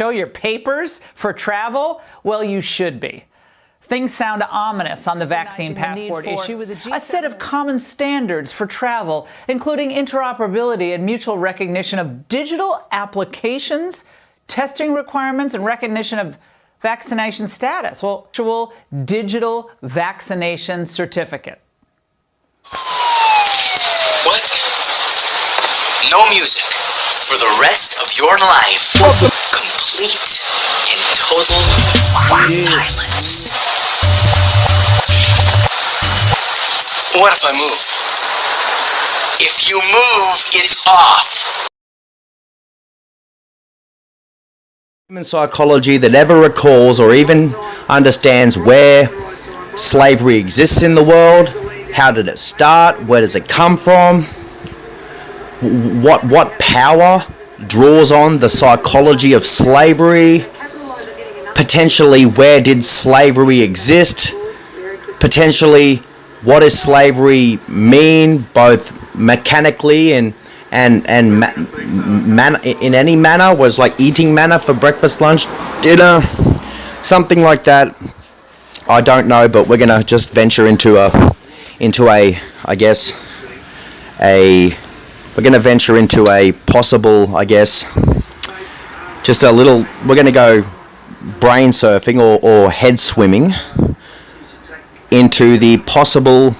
Show your papers for travel? Well, you should be. Things sound ominous on the vaccine passport issue. A set of common standards for travel, including interoperability and mutual recognition of digital applications, testing requirements, and recognition of vaccination status. Well, actual digital vaccination certificate. What? No music for the rest of your life. Complete and total silence. What if I move? If you move, it's off. Human psychology that ever recalls or even understands where slavery exists in the world, how did it start, where does it come from, what power draws on the psychology of slavery, potentially where did slavery exist, potentially what does slavery mean, both mechanically and in any manner, was like eating manner for breakfast, lunch, dinner, something like that. I don't know, but we're gonna just venture into a I guess we're gonna venture into a possible, I guess, just a little. We're gonna go brain surfing or head swimming into the possible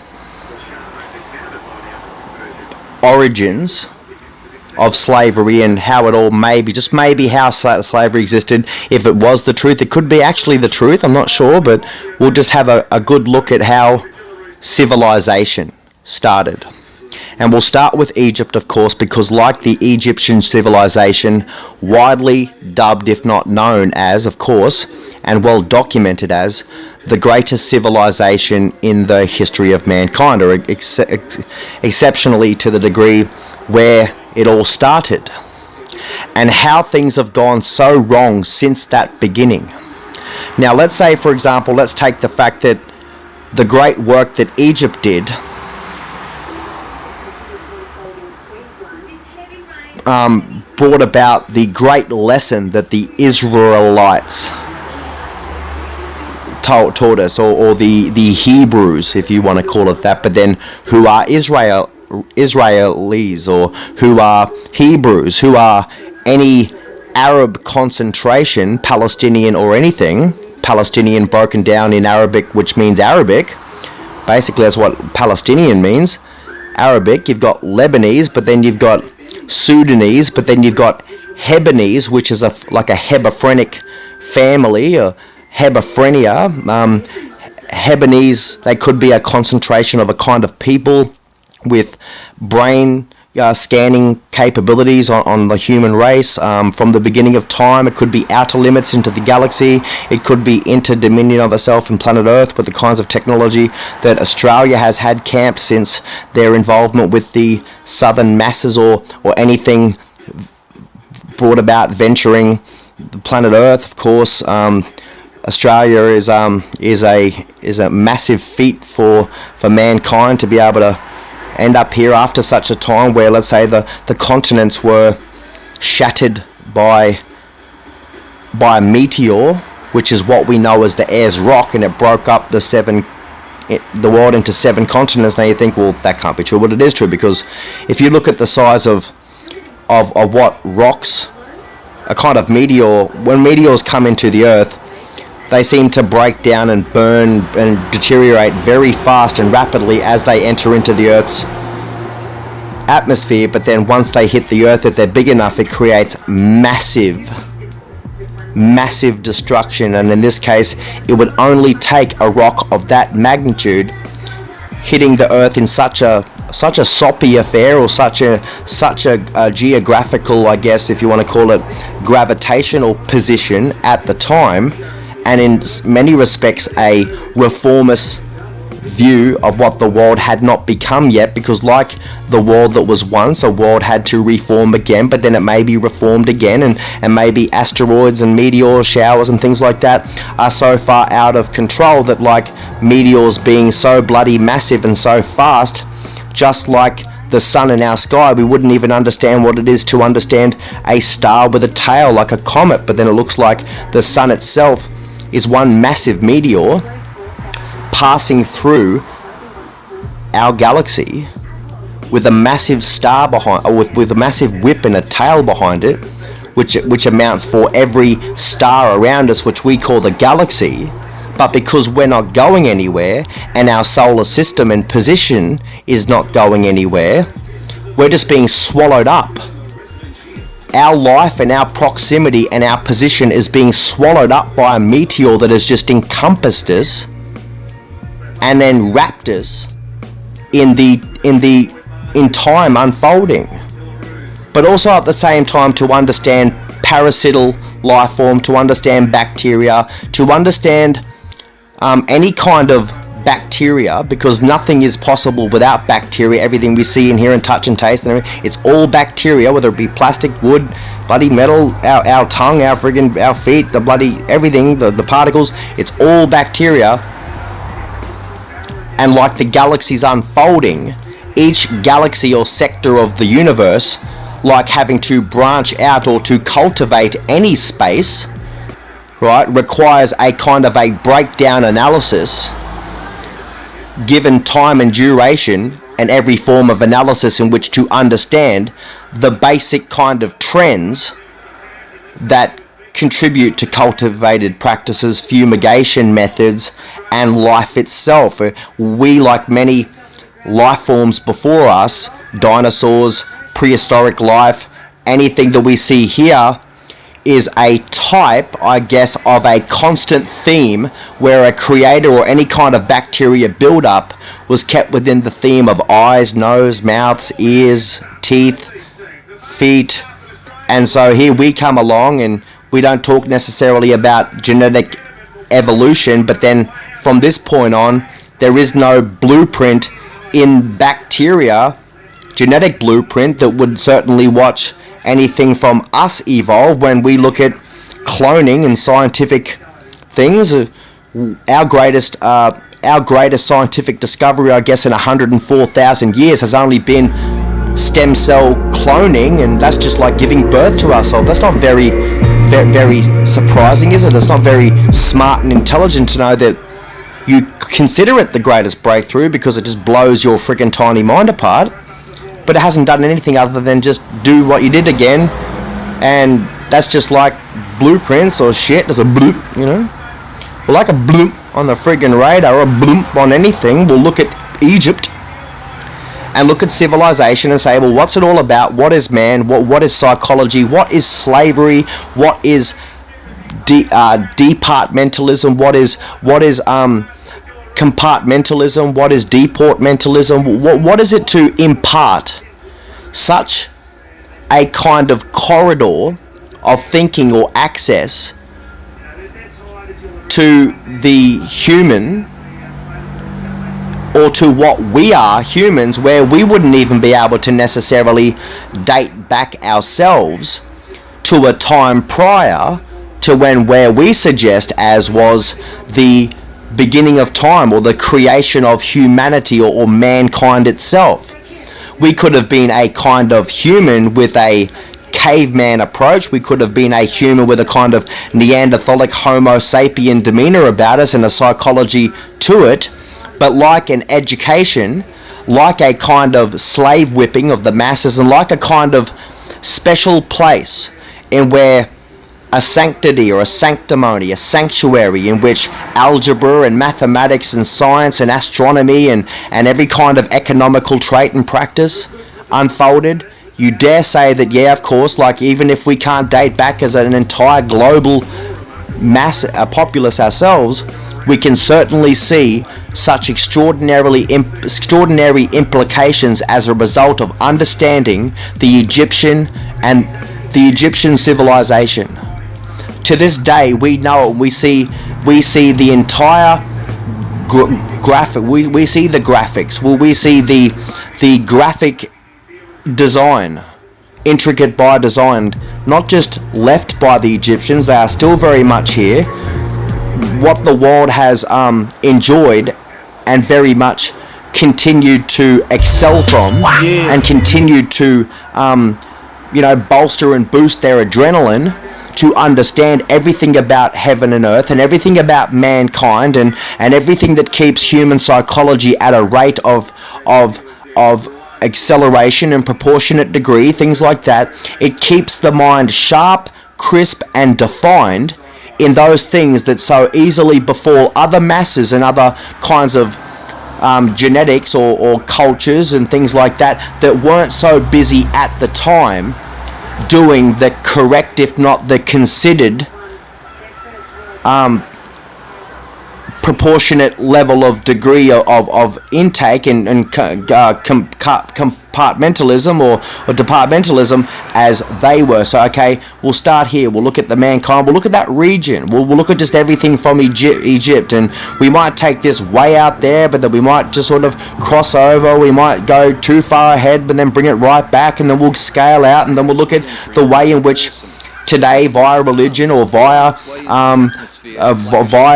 origins of slavery and how it all maybe how slavery existed. If it was the truth, it could be actually the truth, I'm not sure, but we'll just have a good look at how civilization started. And we'll start with Egypt, of course, because like the Egyptian civilization, widely dubbed, if not known as, of course, and well documented as, the greatest civilization in the history of mankind, or exceptionally to the degree where it all started, and how things have gone so wrong since that beginning. Now, let's say, for example, let's take the fact that the great work that Egypt did brought about the great lesson that the Israelites taught us, or the Hebrews, if you want to call it that, but then who are Israelis, or who are Hebrews, who are any Arab concentration, Palestinian or anything, Palestinian broken down in Arabic, which means Arabic. Basically, that's what Palestinian means. Arabic. You've got Lebanese, but then you've got Sudanese, but then you've got Hebanese, which is like a Hebephrenic family, or Hebephrenia. Hebanese, they could be a concentration of a kind of people with brain scanning capabilities on the human race from the beginning of time. It could be outer limits into the galaxy. It could be interdominion of itself and planet Earth with the kinds of technology that Australia has had camped since their involvement with the southern masses, or anything brought about venturing the planet Earth. Of course, Australia is a massive feat for mankind to be able to end up here after such a time where, let's say, the continents were shattered by a meteor, which is what we know as the Ayers Rock, and it broke up the world into 7 continents. Now you think, well, that can't be true, but it is true, because if you look at the size of what rocks, a kind of meteor, when meteors come into the Earth, they seem to break down and burn and deteriorate very fast and rapidly as they enter into the Earth's atmosphere. But then once they hit the Earth, if they're big enough, it creates massive destruction. And in this case, it would only take a rock of that magnitude hitting the Earth in such a soppy affair, or such a geographical, I guess, if you want to call it, gravitational position at the time, and in many respects a reformist view of what the world had not become yet, because like the world that was once, a world had to reform again, but then it may be reformed again, and maybe asteroids and meteor showers and things like that are so far out of control that, like meteors being so bloody massive and so fast, just like the sun in our sky, we wouldn't even understand what it is to understand a star with a tail like a comet. But then it looks like the sun itself is one massive meteor passing through our galaxy with a massive star behind, or with a massive whip and a tail behind it, which amounts for every star around us, which we call the galaxy. But because we're not going anywhere, and our solar system and position is not going anywhere, we're just being swallowed up. Our life and our proximity and our position is being swallowed up by a meteor that has just encompassed us and then wrapped us in time unfolding. But also at the same time, to understand parasital life form, to understand bacteria, to understand any kind of bacteria, because nothing is possible without bacteria. Everything we see and hear and touch and taste and everything, it's all bacteria, whether it be plastic, wood, bloody metal, our tongue, our feet, the bloody everything, the particles, it's all bacteria. And like the galaxies unfolding, each galaxy or sector of the universe, like having to branch out or to cultivate any space, right, requires a kind of a breakdown analysis, given time and duration and every form of analysis in which to understand the basic kind of trends that contribute to cultivated practices, fumigation methods, and life itself. We, like many life forms before us, dinosaurs, prehistoric life, anything that we see here is a type, I guess, of a constant theme where a creator or any kind of bacteria build-up was kept within the theme of eyes, nose, mouths, ears, teeth, feet. And so here we come along, and we don't talk necessarily about genetic evolution, but then from this point on, there is no blueprint in bacteria, genetic blueprint, that would certainly watch anything from us evolve. When we look at cloning and scientific things, our greatest scientific discovery, I guess, in 104,000 years has only been stem cell cloning, and that's just like giving birth to ourselves. That's not very surprising, is it? It's not very smart and intelligent to know that you consider it the greatest breakthrough, because it just blows your freaking tiny mind apart. But it hasn't done anything other than just do what you did again, and that's just like blueprints or shit. There's a bloop, you know, well, like a bloop on the friggin' radar, or a bloop on anything. We'll look at Egypt and look at civilization and say, well, what's it all about? What is man? What is psychology? What is slavery? What is departmentalism? What is compartmentalism? What is deportmentalism? What is it to impart such a kind of corridor of thinking or access to the human, or to what we are, humans, where we wouldn't even be able to necessarily date back ourselves to a time prior to where we suggest as was the beginning of time, or the creation of humanity, or mankind itself. We could have been a kind of human with a caveman approach. We could have been a human with a kind of Neanderthalic Homo sapien demeanor about us and a psychology to it. But like an education, like a kind of slave whipping of the masses, and like a kind of special place in where a sanctity or a sanctimony, a sanctuary in which algebra and mathematics and science and astronomy and every kind of economical trait and practice unfolded, you dare say that, yeah, of course, like even if we can't date back as an entire global mass, populace ourselves, we can certainly see such extraordinary implications as a result of understanding the Egyptian civilization. To this day, we know, we see the entire graphic. We see the graphics. We see the graphic design, intricate by design, not just left by the Egyptians. They are still very much here. What the world has enjoyed and very much continued to excel from and continued to, bolster and boost their adrenaline, to understand everything about heaven and earth and everything about mankind and everything that keeps human psychology at a rate of acceleration and proportionate degree, things like that. It keeps the mind sharp, crisp and defined in those things that so easily befall other masses and other kinds of genetics or cultures and things like that weren't so busy at the time doing the correct, if not the considered, proportionate level of degree of intake and compartmentalism or departmentalism as they were. So okay, we'll start here, we'll look at the mankind, we'll look at that region, we'll look at just everything from Egypt, and we might take this way out there, but then we might just sort of cross over, we might go too far ahead but then bring it right back, and then we'll scale out, and then we'll look at the way in which today, via religion or via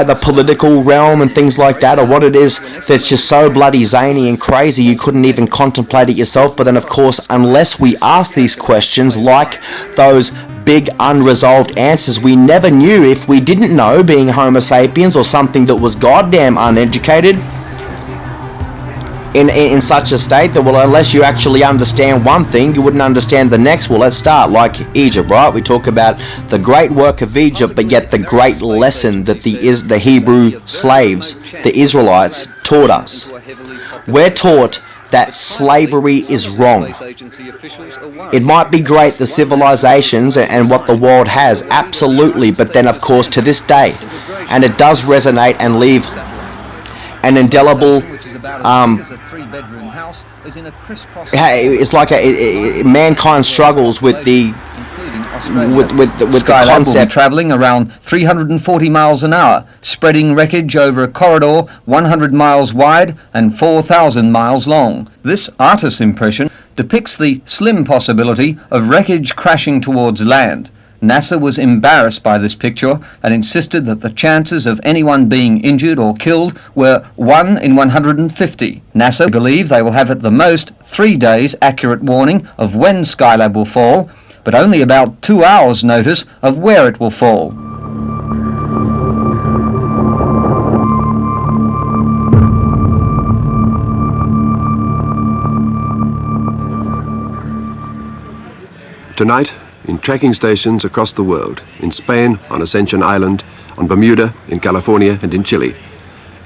the political realm and things like that, or what it is that's just so bloody zany and crazy you couldn't even contemplate it yourself. But then of course, unless we ask these questions, like those big unresolved answers we never knew if we didn't know, being Homo sapiens or something that was goddamn uneducated, in such a state that, well, unless you actually understand one thing, you wouldn't understand the next. Well, let's start like Egypt, right? We talk about the great work of Egypt, but yet the great lesson that the Hebrew slaves, the Israelites, taught us. We're taught that slavery is wrong. It might be great, the civilizations and what the world has, absolutely, but then of course to this day, and it does resonate and leave an indelible it's like mankind struggles with the Skylab will be travelling around 340 miles an hour, spreading wreckage over a corridor 100 miles wide and 4,000 miles long. This artist's impression depicts the slim possibility of wreckage crashing towards land. NASA was embarrassed by this picture and insisted that the chances of anyone being injured or killed were 1 in 150. NASA believe they will have at the most 3 days accurate warning of when Skylab will fall, but only about 2 hours notice of where it will fall. Tonight, in tracking stations across the world, in Spain, on Ascension Island, on Bermuda, in California and in Chile,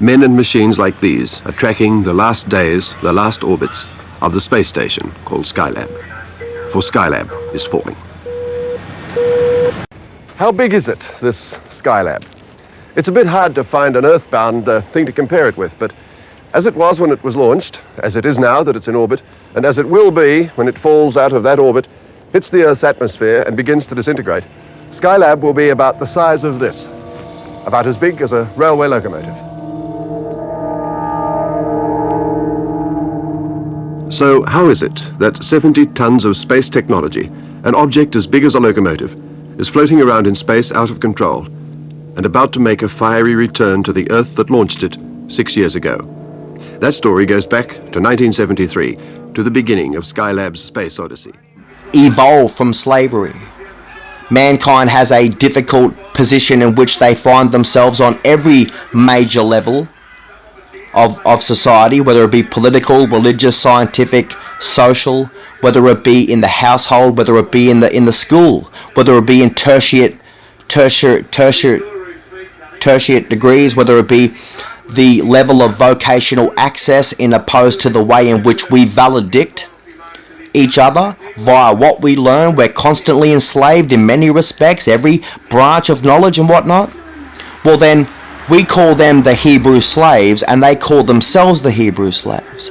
men and machines like these are tracking the last days, the last orbits of the space station called Skylab. For Skylab is falling. How big is it, this Skylab? It's a bit hard to find an earthbound thing to compare it with, but as it was when it was launched, as it is now that it's in orbit, and as it will be when it falls out of that orbit, hits the Earth's atmosphere and begins to disintegrate, Skylab will be about the size of this, about as big as a railway locomotive. So how is it that 70 tons of space technology, an object as big as a locomotive, is floating around in space out of control and about to make a fiery return to the Earth that launched it 6 years ago? That story goes back to 1973, to the beginning of Skylab's space odyssey. Evolve from slavery. Mankind has a difficult position in which they find themselves on every major level of society, whether it be political, religious, scientific, social, whether it be in the household, whether it be in the school, whether it be in tertiary degrees, whether it be the level of vocational access in opposed to the way in which we valedict each other via what we learn. We're constantly enslaved in many respects, every branch of knowledge and whatnot. Well then, we call them the Hebrew slaves and they call themselves the Hebrew slaves.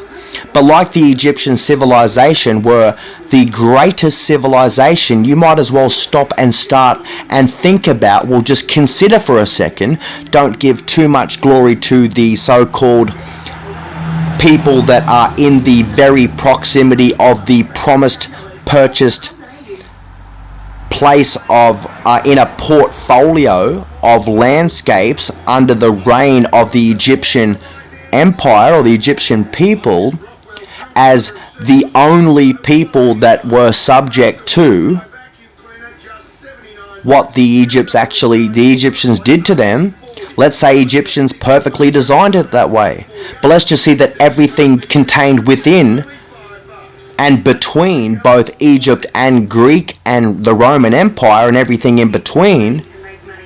But like the Egyptian civilization were the greatest civilization, you might as well stop and start and think about, well, just consider for a second, don't give too much glory to the so-called people that are in the very proximity of the promised, purchased place of, in a portfolio of landscapes under the reign of the Egyptian Empire or the Egyptian people as the only people that were subject to what the Egyptians did to them. Let's say Egyptians perfectly designed it that way. But let's just see that everything contained within and between both Egypt and Greek and the Roman Empire and everything in between,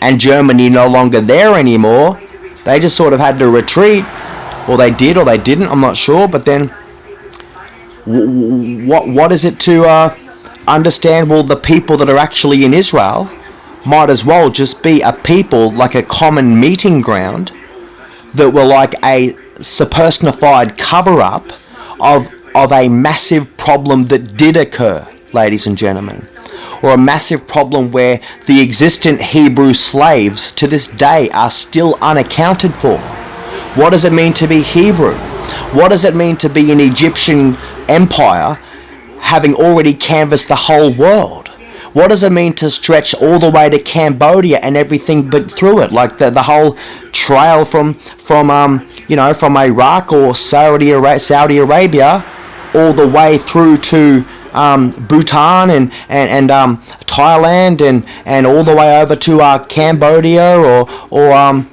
and Germany no longer there anymore, they just sort of had to retreat, or they did or they didn't, I'm not sure. But then what is it to understand? Well, the people that are actually in Israel might as well just be a people, like a common meeting ground, that were like a personified cover-up of a massive problem that did occur, ladies and gentlemen. Or a massive problem where the existent Hebrew slaves to this day are still unaccounted for. What does it mean to be Hebrew? What does it mean to be an Egyptian empire having already canvassed the whole world? What does it mean to stretch all the way to Cambodia and everything but through it? Like the whole trail from Iraq or Saudi Arabia all the way through to Bhutan and Thailand and all the way over to Cambodia or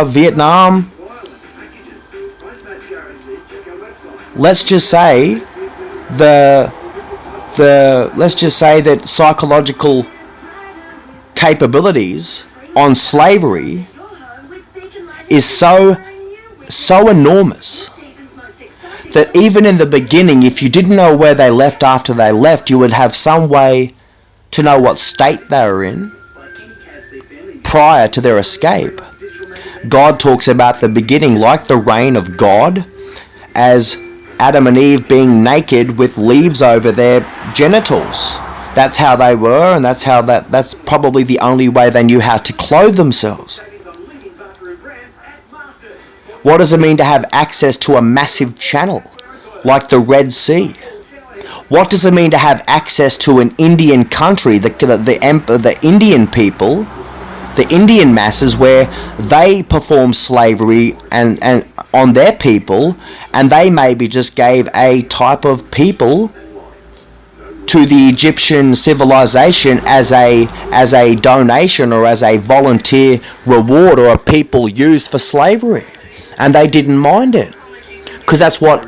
Vietnam. Let's just say that psychological capabilities on slavery is so enormous that even in the beginning, if you didn't know where they left after they left, you would have some way to know what state they were in prior to their escape. God talks about the beginning like the reign of God, as Adam and Eve being naked with leaves over their genitals. That's how they were, and that's probably the only way they knew how to clothe themselves. What does it mean to have access to a massive channel like the Red Sea? What does it mean to have access to an Indian country, the Indian people, the Indian masses, where they perform slavery and on their people, and they maybe just gave a type of people to the Egyptian civilization as a donation or as a volunteer reward, or a people used for slavery, and they didn't mind it, because that's what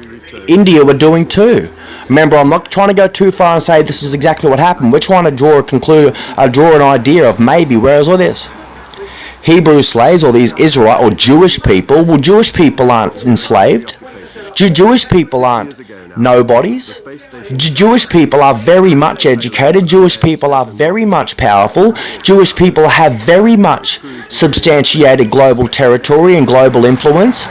India were doing too. Remember, I'm not trying to go too far and say this is exactly what happened. We're trying to draw an idea of maybe, whereas all this Hebrew slaves or these Israelite or Jewish people, well, Jewish people aren't enslaved. Jewish people aren't nobodies. Jewish people are very much educated. Jewish people are very much powerful. Jewish people have very much substantiated global territory and global influence.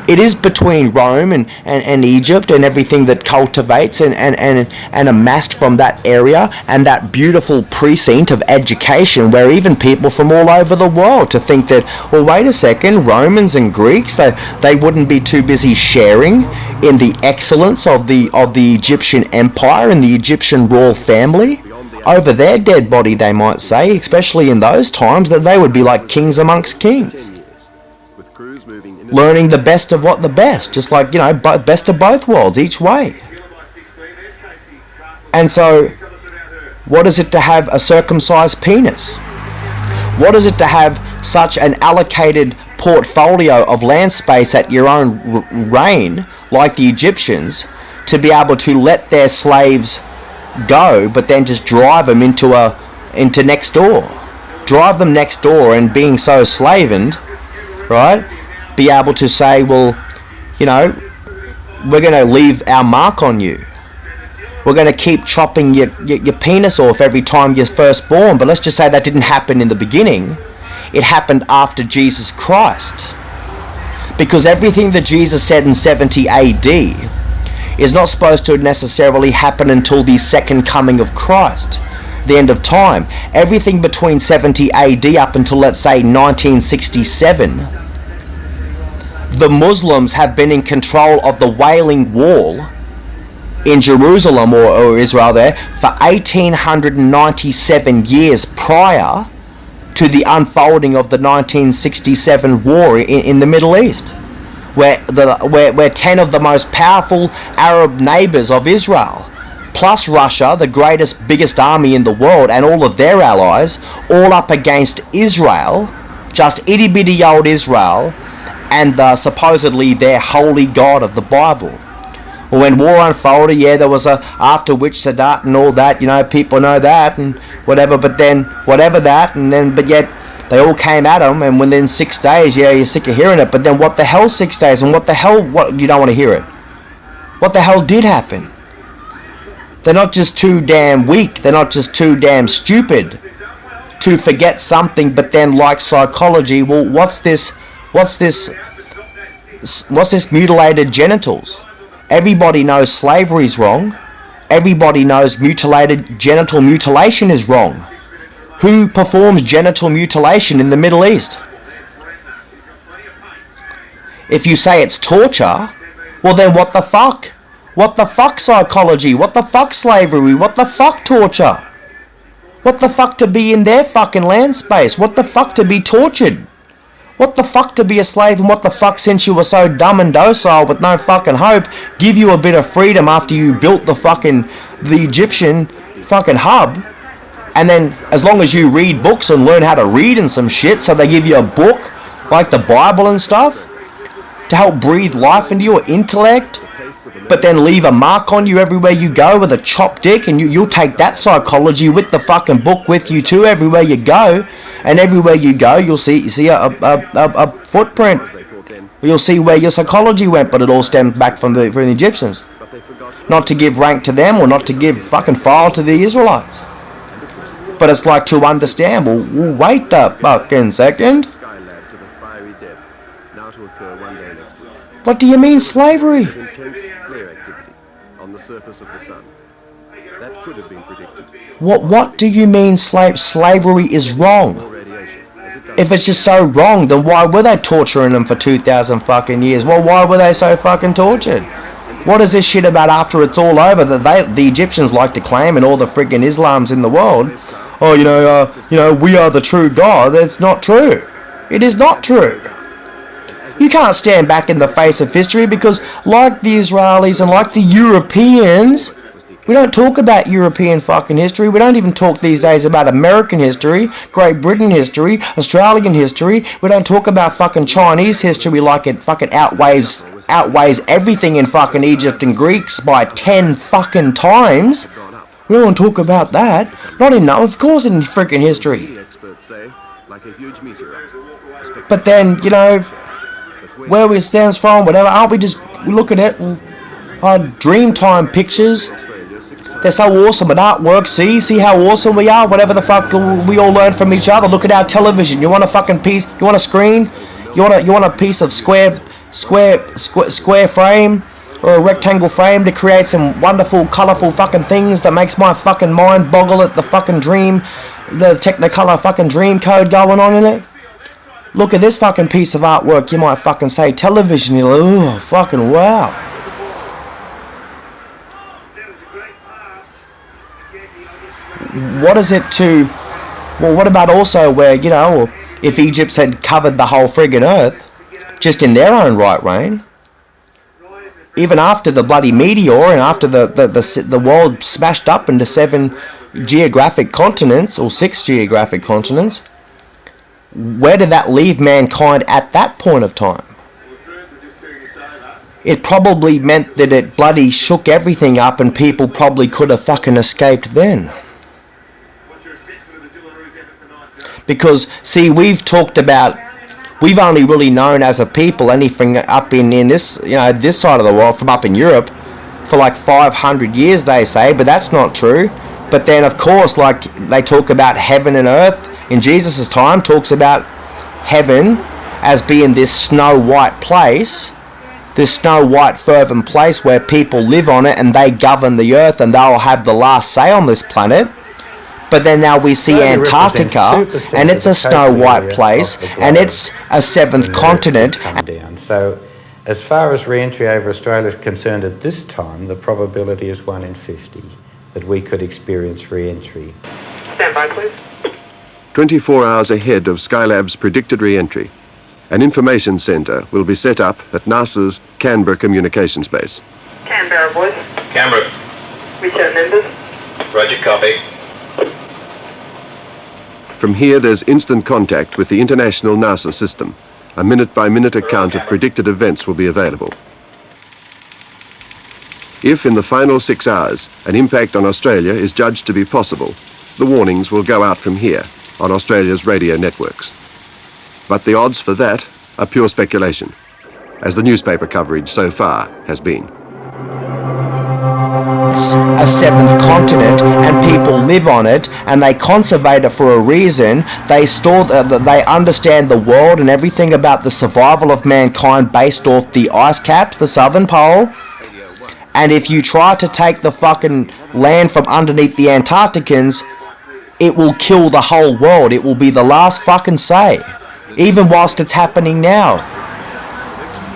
It is between Rome and Egypt and everything that cultivates and amassed from that area and that beautiful precinct of education, where even people from all over the world to think that, well, wait a second, Romans and Greeks, they wouldn't be too busy sharing in the excellence of the Egyptian empire and the Egyptian royal family over their dead body, they might say, especially in those times, that they would be like kings amongst kings, learning the best of what the best, just like, best of both worlds each way. And so, what is it to have a circumcised penis? What is it to have such an allocated portfolio of land space at your own reign, like the Egyptians, to be able to let their slaves go, but then just drive them into next door, drive them next door, and being so slavened, right? Be able to say, well, we're going to leave our mark on you. We're going to keep chopping your penis off every time you're first born. But let's just say that didn't happen in the beginning. It happened after Jesus Christ. Because everything that Jesus said in 70 AD is not supposed to necessarily happen until the second coming of Christ, the end of time. Everything between 70 AD up until, let's say, 1967, the Muslims have been in control of the Wailing Wall in Jerusalem or Israel there for 1897 years prior to the unfolding of the 1967 war in the Middle East. we're 10 of the most powerful Arab neighbours of Israel, plus Russia, the biggest army in the world, and all of their allies, all up against Israel, just itty bitty old Israel, and supposedly their holy God of the Bible. Well, when war unfolded, yeah, there was after which Sadat and all that, you know, people know that and whatever, but then whatever that, and then but yet they all came at him, and within 6 days, yeah, you're sick of hearing it, but then what the hell 6 days, and what you don't want to hear it. What the hell did happen? They're not just too damn weak, they're not just too damn stupid to forget something, but then like psychology, well, what's this mutilated genitals? Everybody knows slavery's wrong. Everybody knows genital mutilation is wrong. Who performs genital mutilation in the Middle East? If you say it's torture, well then what the fuck? What the fuck psychology? What the fuck slavery? What the fuck torture? What the fuck to be in their fucking land space? What the fuck to be tortured? What the fuck to be a slave, and what the fuck, since you were so dumb and docile with no fucking hope, give you a bit of freedom after you built the Egyptian fucking hub, and then as long as you read books and learn how to read and some shit, so they give you a book like the Bible and stuff to help breathe life into your intellect, but then leave a mark on you everywhere you go with a chopped dick, and you'll take that psychology with the fucking book with you too everywhere you go, and everywhere you go you'll see a footprint. You'll see where your psychology went, but it all stems back from the Egyptians. Not to give rank to them or not to give fucking file to the Israelites. But it's like to understand, well wait the fucking second. What do you mean slavery? What do you mean slavery is wrong? If it's just so wrong, then why were they torturing them for 2,000 fucking years? Well, why were they so fucking tortured? What is this shit about after it's all over that the Egyptians like to claim, and all the friggin' Islams in the world? Oh, you know, we are the true God. That's not true. It is not true. You can't stand back in the face of history because, like the Israelis and like the Europeans, we don't talk about European fucking history. We don't even talk these days about American history, Great Britain history, Australian history. We don't talk about fucking Chinese history like it fucking outweighs everything in fucking Egypt and Greeks by 10 fucking times. We don't talk about that. Not enough, of course, in freaking history. But then, you know, where we stands from, whatever, aren't we just, we look at it, our Dreamtime pictures, they're so awesome at artwork, see how awesome we are, whatever the fuck we all learn from each other. Look at our television, you want a fucking piece, you want a screen, you want a piece of square frame, or a rectangle frame to create some wonderful, colourful fucking things that makes my fucking mind boggle at the fucking dream, the Technicolor fucking dream code going on in it. Look at this fucking piece of artwork, you might fucking say television, you're like, oh, fucking wow. What is it to, well, what about also where, you know, if Egypt had covered the whole friggin' earth, just in their own right, Rain, even after the bloody meteor and after the world smashed up into 7 geographic continents, or 6 geographic continents, where did that leave mankind at that point of time? It probably meant that it bloody shook everything up and people probably could have fucking escaped then. Because, see, we've only really known as a people anything up in this, you know, this side of the world, from up in Europe, for like 500 years, they say, but that's not true. But then, of course, like, they talk about heaven and earth. In Jesus' time, talks about heaven as being this snow white place, this snow white fervent place where people live on it and they govern the earth and they'll have the last say on this planet. But then now we see Antarctica, and it's a snow white place, and it's a 7th continent. So, as far as re-entry over Australia is concerned at this time, the probability is 1 in 50 that we could experience re-entry. Stand by, please. 24 hours ahead of Skylab's predicted re-entry, an information centre will be set up at NASA's Canberra Communications Base. Canberra, boys. Canberra. Reset members. Roger, copy. From here, there's instant contact with the international NASA system. A minute-by-minute account of predicted events will be available. If, in the final 6 hours, an impact on Australia is judged to be possible, the warnings will go out from here, on Australia's radio networks. But the odds for that are pure speculation, as the newspaper coverage so far has been. A seventh continent, and people live on it, and they conservate it for a reason. They they understand the world and everything about the survival of mankind based off the ice caps, the southern pole. And if you try to take the fucking land from underneath the Antarcticans, it will kill the whole world. It will be the last fucking say, even whilst it's happening now.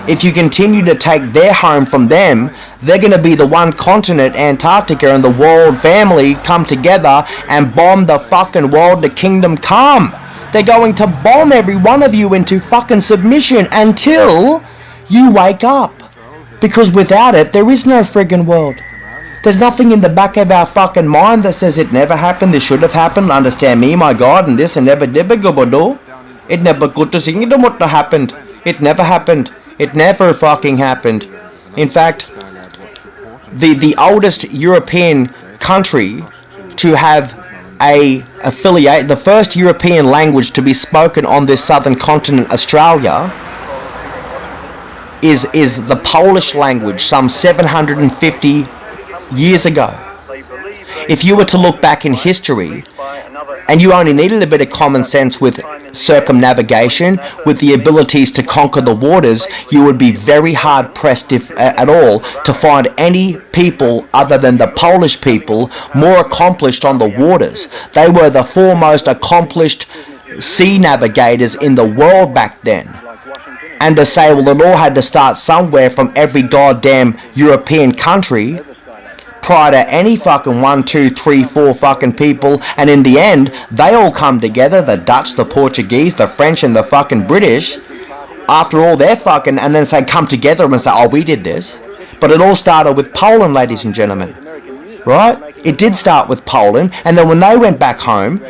If you continue to take their home from them, they're going to be the one continent, Antarctica, and the world family come together and bomb the fucking world to kingdom come. They're going to bomb every one of you into fucking submission until you wake up. Because without it, there is no friggin' world. There's nothing in the back of our fucking mind that says it never happened, this should have happened, understand me, my God, and this, and never did do. It never good to see what happened. It never happened. It never fucking happened. In fact, the oldest European country to have the first European language to be spoken on this southern continent, Australia, is the Polish language some 750 years ago. If you were to look back in history, and you only needed a bit of common sense with circumnavigation, with the abilities to conquer the waters, you would be very hard pressed, if at all, to find any people other than the Polish people more accomplished on the waters. They were the foremost accomplished sea navigators in the world back then. And to say, well, it all had to start somewhere from every goddamn European country prior to any fucking 1, 2, 3, 4 fucking people, and in the end, they all come together, the Dutch, the Portuguese, the French, and the fucking British, after all their fucking, and then say, come together and say, oh, we did this. But it all started with Poland, ladies and gentlemen. Right? It did start with Poland, and then when they went back home,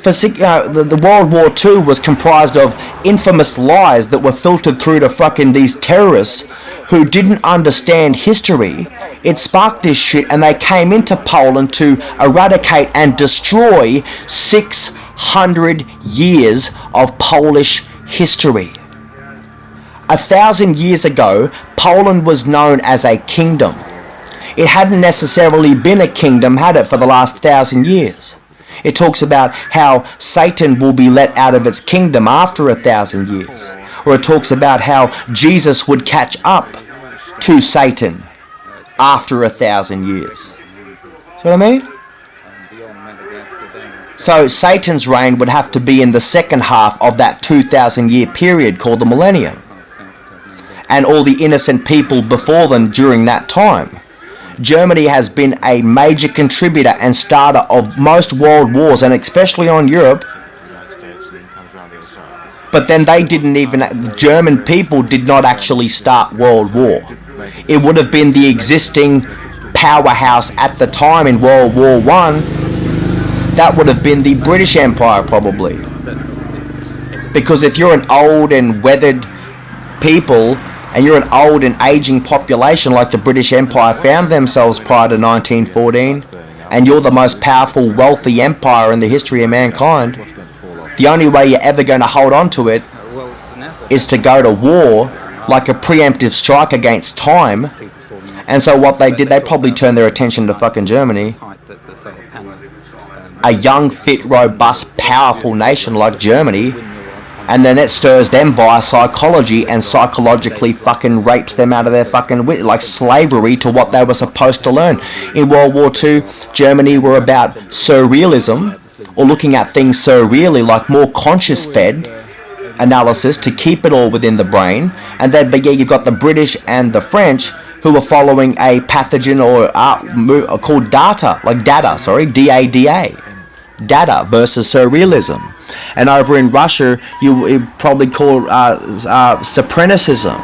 the World War II was comprised of infamous lies that were filtered through to fucking these terrorists who didn't understand history. It sparked this shit, and they came into Poland to eradicate and destroy 600 years of Polish history. 1,000 years ago, Poland was known as a kingdom. It hadn't necessarily been a kingdom, had it, for the last 1,000 years. It talks about how Satan will be let out of its kingdom after 1,000 years. Or it talks about how Jesus would catch up to Satan after 1,000 years. See what I mean? So Satan's reign would have to be in the second half of that 2,000 year period called the millennium. And all the innocent people before them during that time. Germany has been a major contributor and starter of most world wars, and especially on Europe. But then they didn't even, German people did not actually start World War. It would have been the existing powerhouse at the time in World War I. That would have been the British Empire, probably. Because if you're an old and weathered people, and you're an old and aging population like the British Empire found themselves prior to 1914, and you're the most powerful, wealthy empire in the history of mankind, the only way you're ever going to hold on to it is to go to war, like a preemptive strike against time. And so what they did, they probably turned their attention to fucking Germany. A young, fit, robust, powerful nation like Germany. And then it stirs them via psychology and psychologically fucking rapes them out of their fucking wit, like slavery to what they were supposed to learn. In World War II, Germany were about surrealism, or looking at things surreally, like more conscious-fed analysis to keep it all within the brain. And then, but yeah, you've got the British and the French who were following a pathogen called data, D-A-D-A. Data versus surrealism. And over in Russia, you probably call supremacism.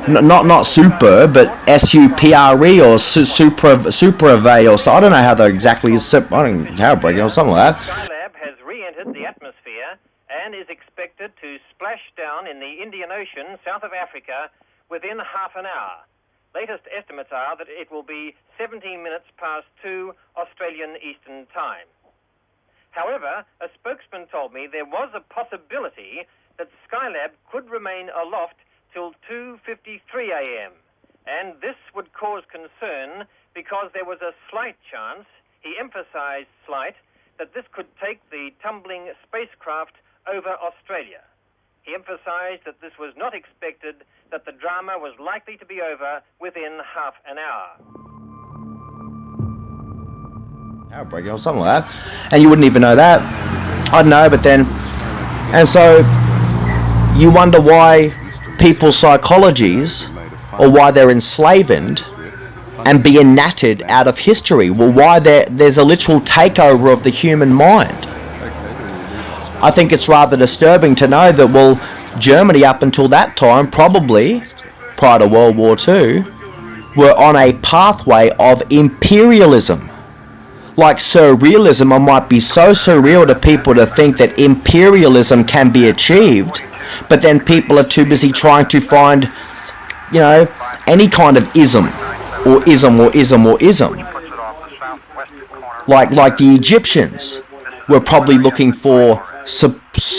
Not super, but S-U-P-R-E or suprave or so. I don't know how they're exactly, I don't know how, or something like that. Skylab has re-entered the atmosphere and is expected to splash down in the Indian Ocean south of Africa within half an hour. Latest estimates are that it will be 17 minutes past 2 Australian Eastern Time. However, a spokesman told me there was a possibility that Skylab could remain aloft till 2:53 a.m. And this would cause concern because there was a slight chance, he emphasized slight, that this could take the tumbling spacecraft over Australia. He emphasized that this was not expected, that the drama was likely to be over within half an hour. Outbreak or something like that. And you wouldn't even know that. I don't know, but then... And so, you wonder why people's psychologies, or why they're enslaved and being nattered out of history. Well, why there's a literal takeover of the human mind. I think it's rather disturbing to know that, well, Germany up until that time, probably prior to World War II, were on a pathway of imperialism. Like surrealism, it might be so surreal to people to think that imperialism can be achieved, but then people are too busy trying to find, you know, any kind of ism, or ism, or ism, or ism. Like the Egyptians were probably looking for supremacy,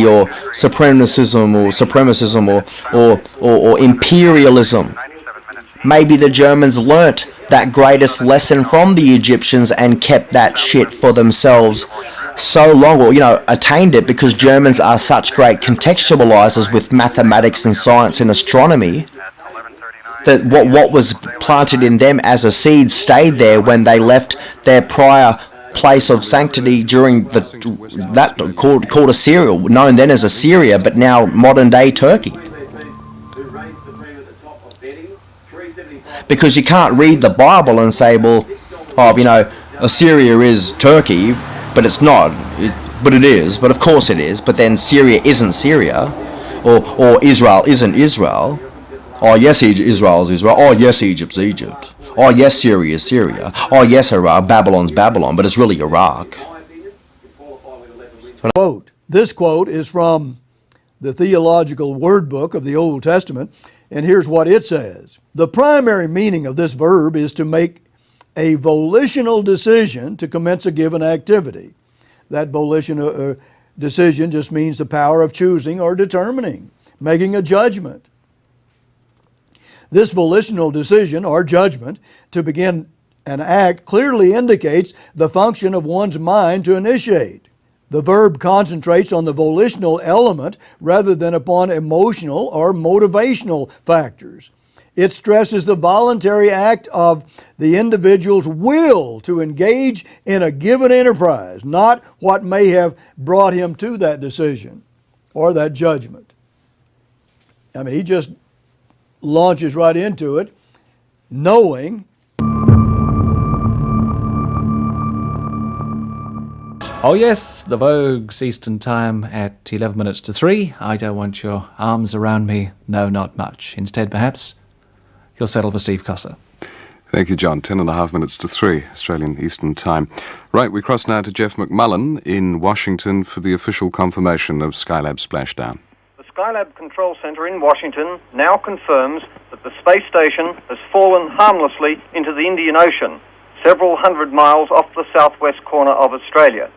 or supremacism, or imperialism. Maybe the Germans learnt that greatest lesson from the Egyptians and kept that shit for themselves so long, or, you know, attained it, because Germans are such great contextualizers with mathematics and science and astronomy, that what was planted in them as a seed stayed there when they left their prior place of sanctity during that called Assyria, known then as Assyria, but now modern day Turkey. Because you can't read the Bible and say, well, oh, you know, Assyria is Turkey, but it's not. But it is. But of course it is. But then Syria isn't Syria, or Israel isn't Israel. Oh yes, Israel is Israel. Oh yes, Egypt's Egypt. Oh yes, Syria is Syria. Oh yes, Iraq, Babylon's Babylon, but it's really Iraq. Quote. This quote is from the Theological Word Book of the Old Testament, and here's what it says. The primary meaning of this verb is to make a volitional decision to commence a given activity. That volitional decision just means the power of choosing or determining, making a judgment. This volitional decision or judgment to begin an act clearly indicates the function of one's mind to initiate. The verb concentrates on the volitional element rather than upon emotional or motivational factors. It stresses the voluntary act of the individual's will to engage in a given enterprise, not what may have brought him to that decision or that judgment. I mean, he just launches right into it, knowing. Oh yes, the Vogue's Eastern Time at 11 minutes to 3. I don't want your arms around me. No, not much. Instead, perhaps, you'll settle for Steve Cosser. Thank you, John. 10.5 minutes to 3, Australian Eastern Time. Right, we cross now to Jeff McMullen in Washington for the official confirmation of Skylab splashdown. The Skylab Control Center in Washington now confirms that the space station has fallen harmlessly into the Indian Ocean, several hundred miles off the southwest corner of Australia.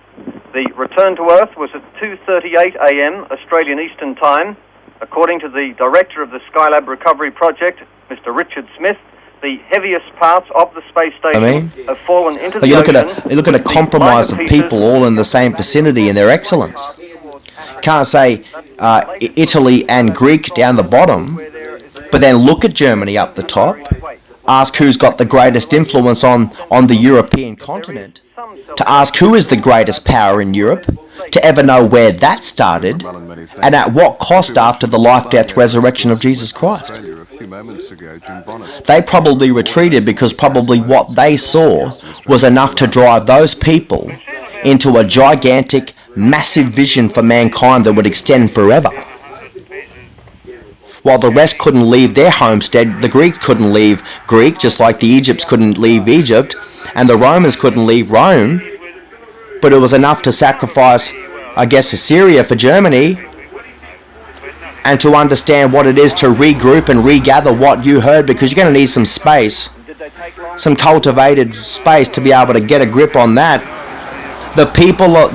The return to Earth was at 2:38 a.m. Australian Eastern Time. According to the director of the Skylab Recovery Project, Mr. Richard Smith, the heaviest parts of the space station have fallen into the ocean. You look at a compromise of people all in the same vicinity and their excellence. Can't say Italy and Greek down the bottom, but then look at Germany up the top. Ask who's got the greatest influence on the European continent, to ask who is the greatest power in Europe, to ever know where that started, and at what cost after the life, death, resurrection of Jesus Christ. They probably retreated because probably what they saw was enough to drive those people into a gigantic massive vision for mankind that would extend forever. While the rest couldn't leave their homestead, the Greeks couldn't leave Greek, just like the Egypts couldn't leave Egypt, and the Romans couldn't leave Rome. But it was enough to sacrifice, I guess, Assyria for Germany, and to understand what it is to regroup and regather what you heard, because you're going to need some space, some cultivated space to be able to get a grip on that. The people,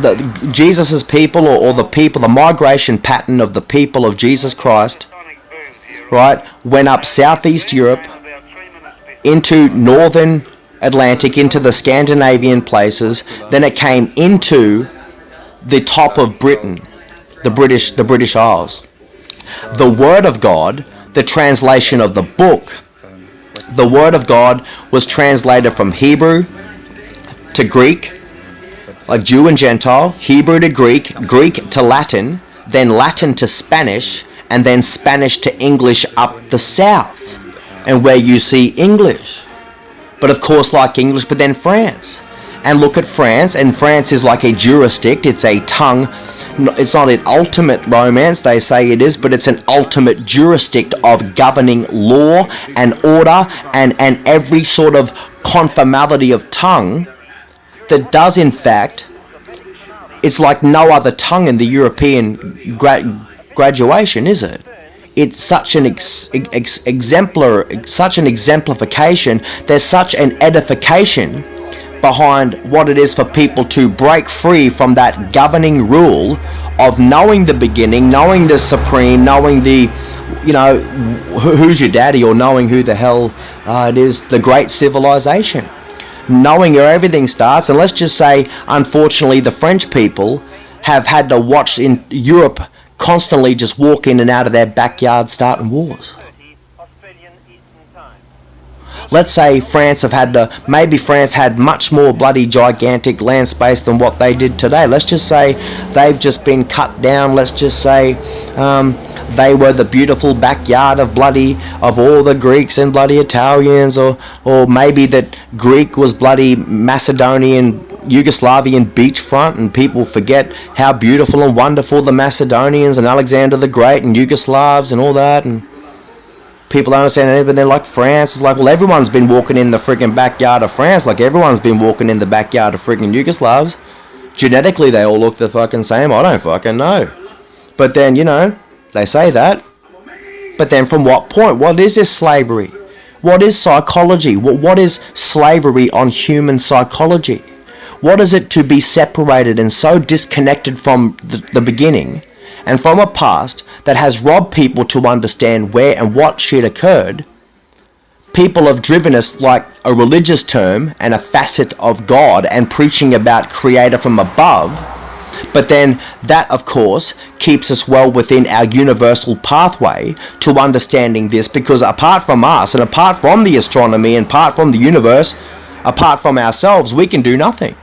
Jesus' people, or the people, the migration pattern of the people of Jesus Christ, right, went up southeast Europe, into northern Atlantic, into the Scandinavian places. Then it came into the top of Britain, the British Isles. The Word of God, the translation of the book, the Word of God was translated from Hebrew to Greek, like Jew and Gentile, Hebrew to Greek, Greek to Latin, then Latin to Spanish, and then Spanish to English up the south, and where you see English. But of course, like English, but then France. And look at France, and France is like a jurisdict, it's a tongue. It's not an ultimate romance, they say it is, but it's an ultimate jurisdict of governing law and order and every sort of conformality of tongue that does, in fact, it's like no other tongue in the European graduation, is it? It's such an such an exemplification. There's such an edification behind what it is for people to break free from that governing rule of knowing the beginning, knowing the supreme, knowing the, you know, who's your daddy, or knowing who the hell it is, the great civilization. Knowing where everything starts. And let's just say, unfortunately, the French people have had to watch in Europe constantly just walk in and out of their backyard starting wars. Let's say France have had to, maybe France had much more bloody gigantic land space than what they did today. Let's just say they've just been cut down. Let's just say they were the beautiful backyard of all the Greeks and bloody Italians, or maybe that Greek was bloody Macedonian, Yugoslavian beachfront, and people forget how beautiful and wonderful the Macedonians and Alexander the Great and Yugoslavs and all that, and people don't understand anything. But they're like, France is like, well, everyone's been walking in the friggin' backyard of France, like everyone's been walking in the backyard of friggin' Yugoslavs. Genetically, they all look the fucking same. I don't fucking know. But then, you know, they say that. But then from what point? What is this slavery? What is psychology? What is slavery on human psychology? What is it to be separated and so disconnected from the beginning and from a past that has robbed people to understand where and what shit occurred? People have driven us like a religious term and a facet of God and preaching about creator from above. But then that, of course, keeps us well within our universal pathway to understanding this, because apart from us and apart from the astronomy and apart from the universe, apart from ourselves, we can do nothing.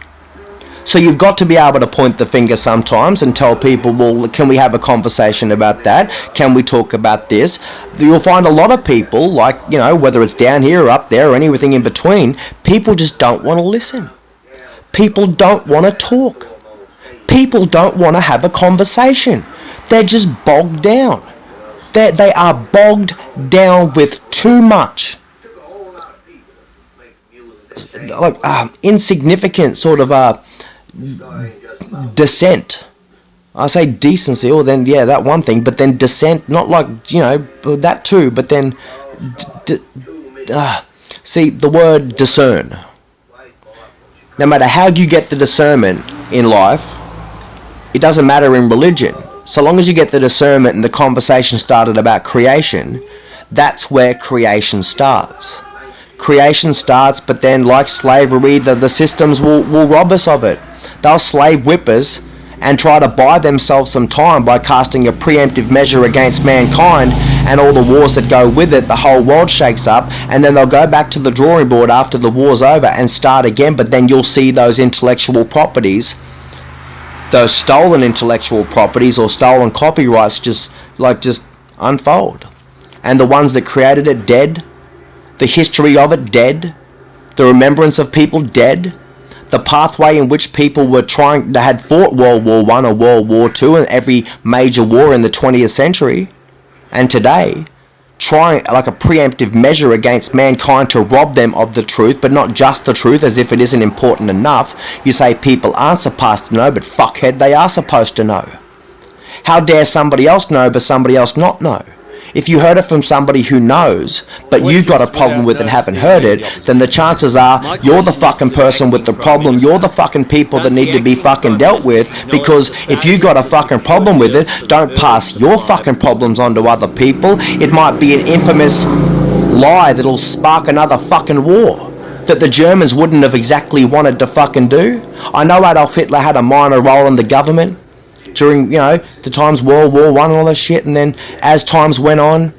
So you've got to be able to point the finger sometimes and tell people, well, can we have a conversation about that? Can we talk about this? You'll find a lot of people, like, you know, whether it's down here or up there or anything in between, people just don't want to listen. People don't want to talk. People don't want to have a conversation. They're just bogged down. They are bogged down with too much like insignificant sort of dissent. I say decency, or then, yeah, that one thing, but then dissent, not like, you know, that too, but then, see, the word discern. No matter how you get the discernment in life, it doesn't matter in religion. So long as you get the discernment and the conversation started about creation, that's where creation starts. Creation starts, but then, like slavery, the systems will rob us of it. They'll slave whip us and try to buy themselves some time by casting a preemptive measure against mankind and all the wars that go with it. The whole world shakes up, and then they'll go back to the drawing board after the war's over and start again. But then you'll see those intellectual properties, those stolen intellectual properties or stolen copyrights just unfold. And the ones that created it dead, the history of it dead, the remembrance of people dead, the pathway in which people were they had fought World War I or World War II and every major war in the 20th century, and today, trying like a preemptive measure against mankind to rob them of the truth, but not just the truth, as if it isn't important enough. You say people aren't supposed to know, but fuckhead, they are supposed to know. How dare somebody else know, but somebody else not know? If you heard it from somebody who knows, but you've got a problem with it and haven't heard it, then the chances are you're the fucking person with the problem. You're the fucking people that need to be fucking dealt with, because if you've got a fucking problem with it, don't pass your fucking problems on to other people. It might be an infamous lie that'll spark another fucking war that the Germans wouldn't have exactly wanted to fucking do. I know Adolf Hitler had a minor role in the government during, the times World War I and all that shit, and then as time went on,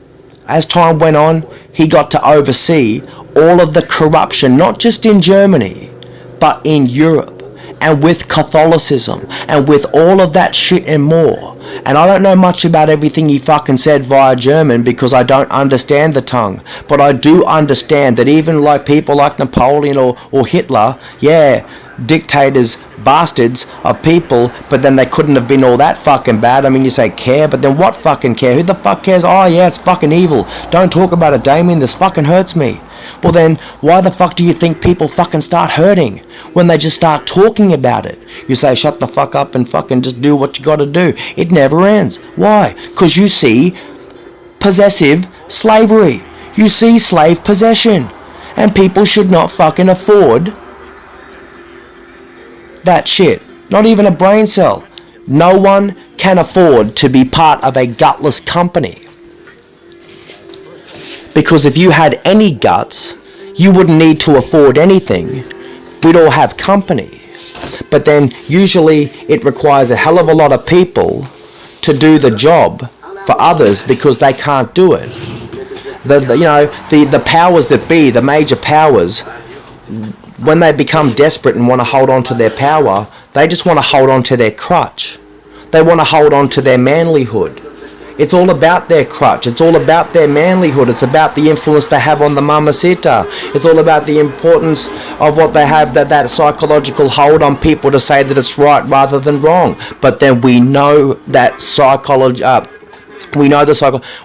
he got to oversee all of the corruption, not just in Germany, but in Europe, and with Catholicism, and with all of that shit and more. And I don't know much about everything he fucking said via German, because I don't understand the tongue, but I do understand that even like people like Napoleon or Hitler, dictators, bastards of people, but then they couldn't have been all that fucking bad. I mean, you say care, but then what fucking care? Who the fuck cares? Oh yeah, it's fucking evil. Don't talk about it, Damien. This fucking hurts me. Well then, why the fuck do you think people fucking start hurting when they just start talking about it? You say, shut the fuck up and fucking just do what you gotta do. It never ends. Why? Because you see possessive slavery. You see slave possession. And people should not fucking afford that shit. Not even a brain cell. No one can afford to be part of a gutless company. Because if you had any guts, you wouldn't need to afford anything. We'd all have company. But then usually it requires a hell of a lot of people to do the job for others because they can't do it. The powers that be, the major powers, when they become desperate and want to hold on to their power, they just want to hold on to their crutch. They want to hold on to their manlyhood. It's all about their crutch. It's all about their manlyhood. It's about the influence they have on the mamacita. It's all about the importance of what they have, that psychological hold on people to say that it's right rather than wrong. But then we know that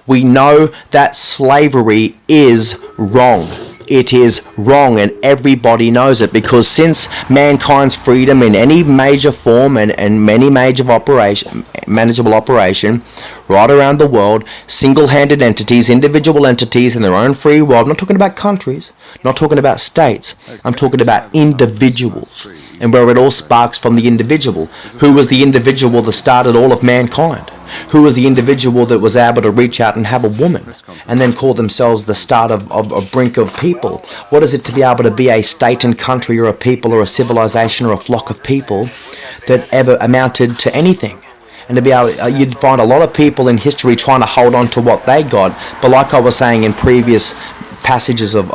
we know that slavery is wrong. It is wrong, and everybody knows it, because since mankind's freedom in any major form and many manageable operation right around the world, single-handed entities, individual entities in their own free will, I'm not talking about countries, not talking about states, I'm talking about individuals, and where it all sparks from the individual. Who was the individual that started all of mankind? Who was the individual that was able to reach out and have a woman and then call themselves the start of a brink of people? What is it to be able to be a state and country or a people or a civilization or a flock of people that ever amounted to anything? And to be able, you'd find a lot of people in history trying to hold on to what they got, but like I was saying in previous passages of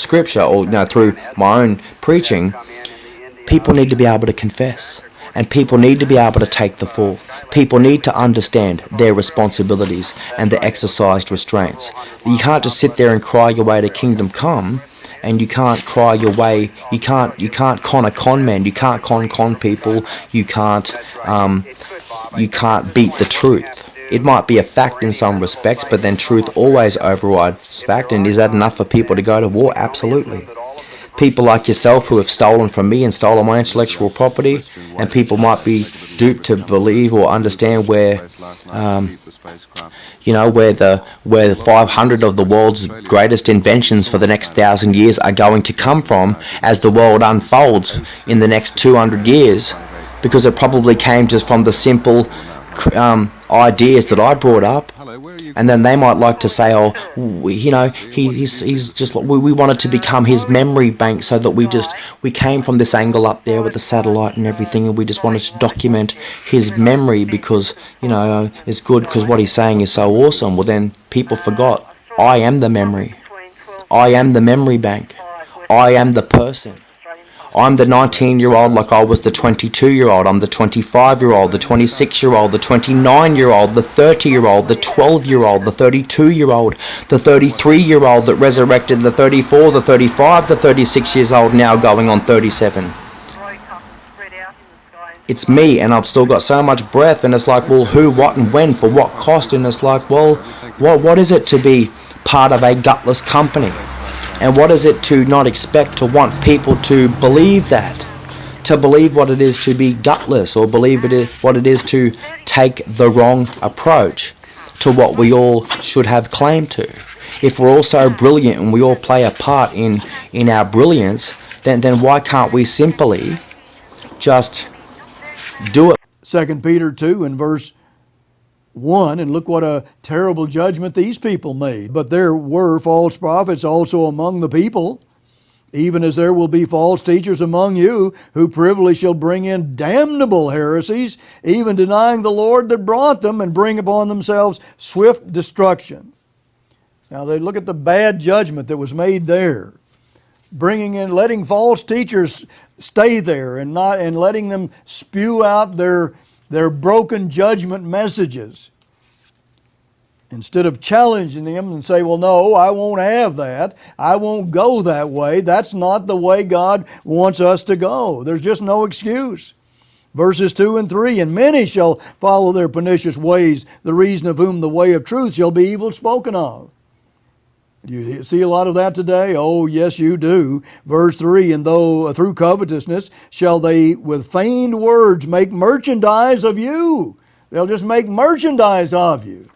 scripture, or through my own preaching, people need to be able to confess. And people need to be able to take the fall. People need to understand their responsibilities and their exercised restraints. You can't just sit there and cry your way to kingdom come, and you can't cry your way. You can't con a con man. You can't con people. You can't beat the truth. It might be a fact in some respects, but then truth always overrides fact. And is that enough for people to go to war? Absolutely. People like yourself who have stolen from me and stolen my intellectual property, and people might be duped to believe or understand where the 500 of the world's greatest inventions for the next 1,000 years are going to come from as the world unfolds in the next 200 years, because it probably came just from the simple ideas that I brought up. And then they might like to say, he's just, we wanted to become his memory bank, so that we came from this angle up there with the satellite and everything, and we just wanted to document his memory because, it's good because what he's saying is so awesome. Well, then people forgot, I am the memory. I am the memory bank. I am the person. I'm the 19-year-old like I was the 22-year-old. I'm the 25-year-old, the 26-year-old, the 29-year-old, the 30-year-old, the 12-year-old, the 32-year-old, the 33-year-old that resurrected, the 34, the 35, the 36 years old, now going on 37. It's me, and I've still got so much breath, and it's like, well, who, what, and when, for what cost? And it's like, well, what is it to be part of a gutless company? And what is it to not expect, to want people to believe that? To believe what it is to be gutless, or believe what it is to take the wrong approach to what we all should have claim to. If we're all so brilliant and we all play a part in our brilliance, then why can't we simply just do it? 2 Peter 2 and verse 1, and look what a terrible judgment these people made. But there were false prophets also among the people, even as there will be false teachers among you, who privily shall bring in damnable heresies, even denying the Lord that brought them, and bring upon themselves swift destruction. Now they look at the bad judgment that was made there, bringing in, letting false teachers stay there, and letting them spew out their broken judgment messages, instead of challenging them and say, well, no, I won't have that. I won't go that way. That's not the way God wants us to go. There's just no excuse. Verses 2 and 3, and many shall follow their pernicious ways, the reason of whom the way of truth shall be evil spoken of. You see a lot of that today? Oh, yes, you do. Verse 3, and though through covetousness shall they with feigned words make merchandise of you. They'll just make merchandise of you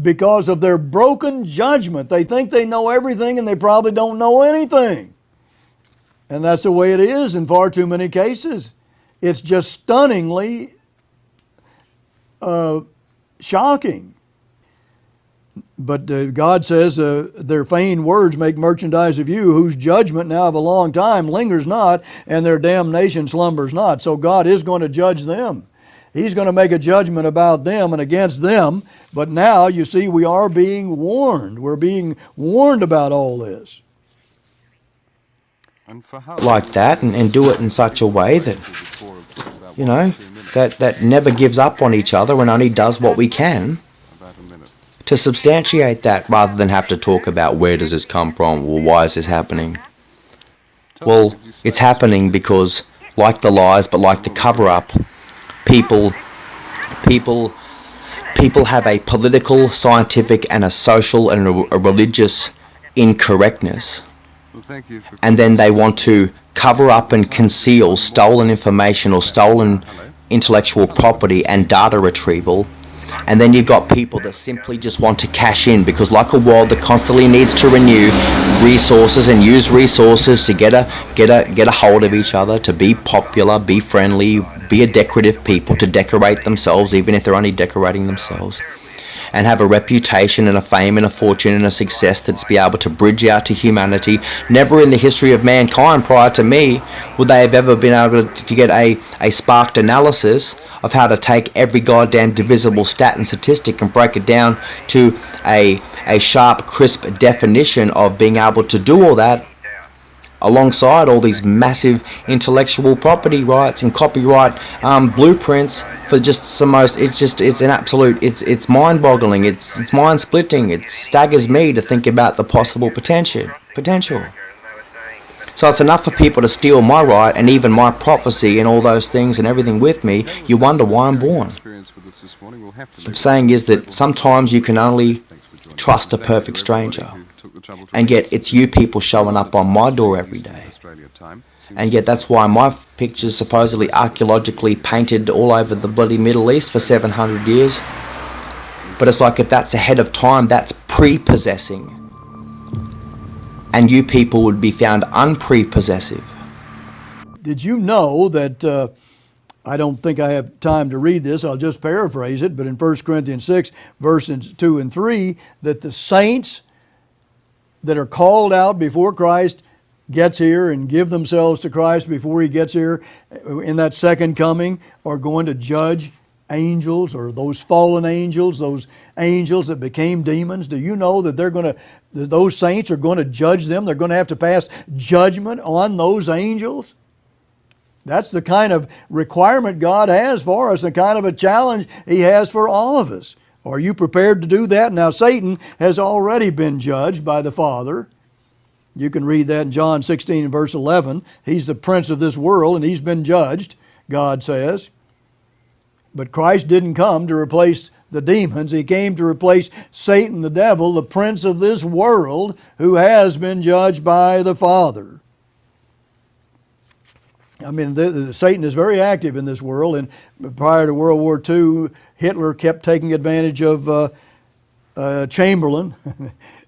because of their broken judgment. They think they know everything, and they probably don't know anything. And that's the way it is in far too many cases. It's just stunningly shocking. But God says, their feigned words make merchandise of you, whose judgment now of a long time lingers not, and their damnation slumbers not. So God is going to judge them. He's going to make a judgment about them and against them. But now, you see, we are being warned. We're being warned about all this. Like that, and do it in such a way that, that never gives up on each other and only does what we can to substantiate that, rather than have to talk about where does this come from, or why is this happening. Well, it's happening because, like the lies, but like the cover-up, people have a political, scientific, and a social and a religious incorrectness, and then they want to cover up and conceal stolen information or stolen intellectual property and data retrieval. And then you've got people that simply just want to cash in, because like a world that constantly needs to renew resources and use resources to get a hold of each other, to be popular, be friendly, be a decorative people, to decorate themselves, even if they're only decorating themselves, and have a reputation and a fame and a fortune and a success that's be able to bridge out to humanity. Never in the history of mankind prior to me would they have ever been able to get a sparked analysis of how to take every goddamn divisible stat and statistic and break it down to a sharp, crisp definition of being able to do all that alongside all these massive intellectual property rights and copyright blueprints for just some most, it's mind-boggling, it's mind-splitting, it staggers me to think about the possible potential. So it's enough for people to steal my right and even my prophecy and all those things and everything with me. You wonder why I'm born. The saying is that sometimes you can only trust a perfect stranger, and yet it's you people showing up on my door every day. And yet that's why my picture's supposedly archaeologically painted all over the bloody Middle East for 700 years. But it's like, if that's ahead of time, that's prepossessing. And you people would be found unprepossessive. Did you know that, I don't think I have time to read this, I'll just paraphrase it, but in 1 Corinthians 6, verses 2 and 3, that the saints that are called out before Christ gets here and give themselves to Christ before He gets here in that second coming are going to judge angels, or those fallen angels, those angels that became demons? Do you know that those saints are going to judge them? They're going to have to pass judgment on those angels. That's the kind of requirement God has for us, the kind of a challenge He has for all of us. Are you prepared to do that? Now, Satan has already been judged by the Father. You can read that in John 16 and verse 11. He's the prince of this world, and he's been judged, God says. But Christ didn't come to replace the demons. He came to replace Satan, the devil, the prince of this world, who has been judged by the Father. I mean, Satan is very active in this world, and prior to World War II, Hitler kept taking advantage of Chamberlain,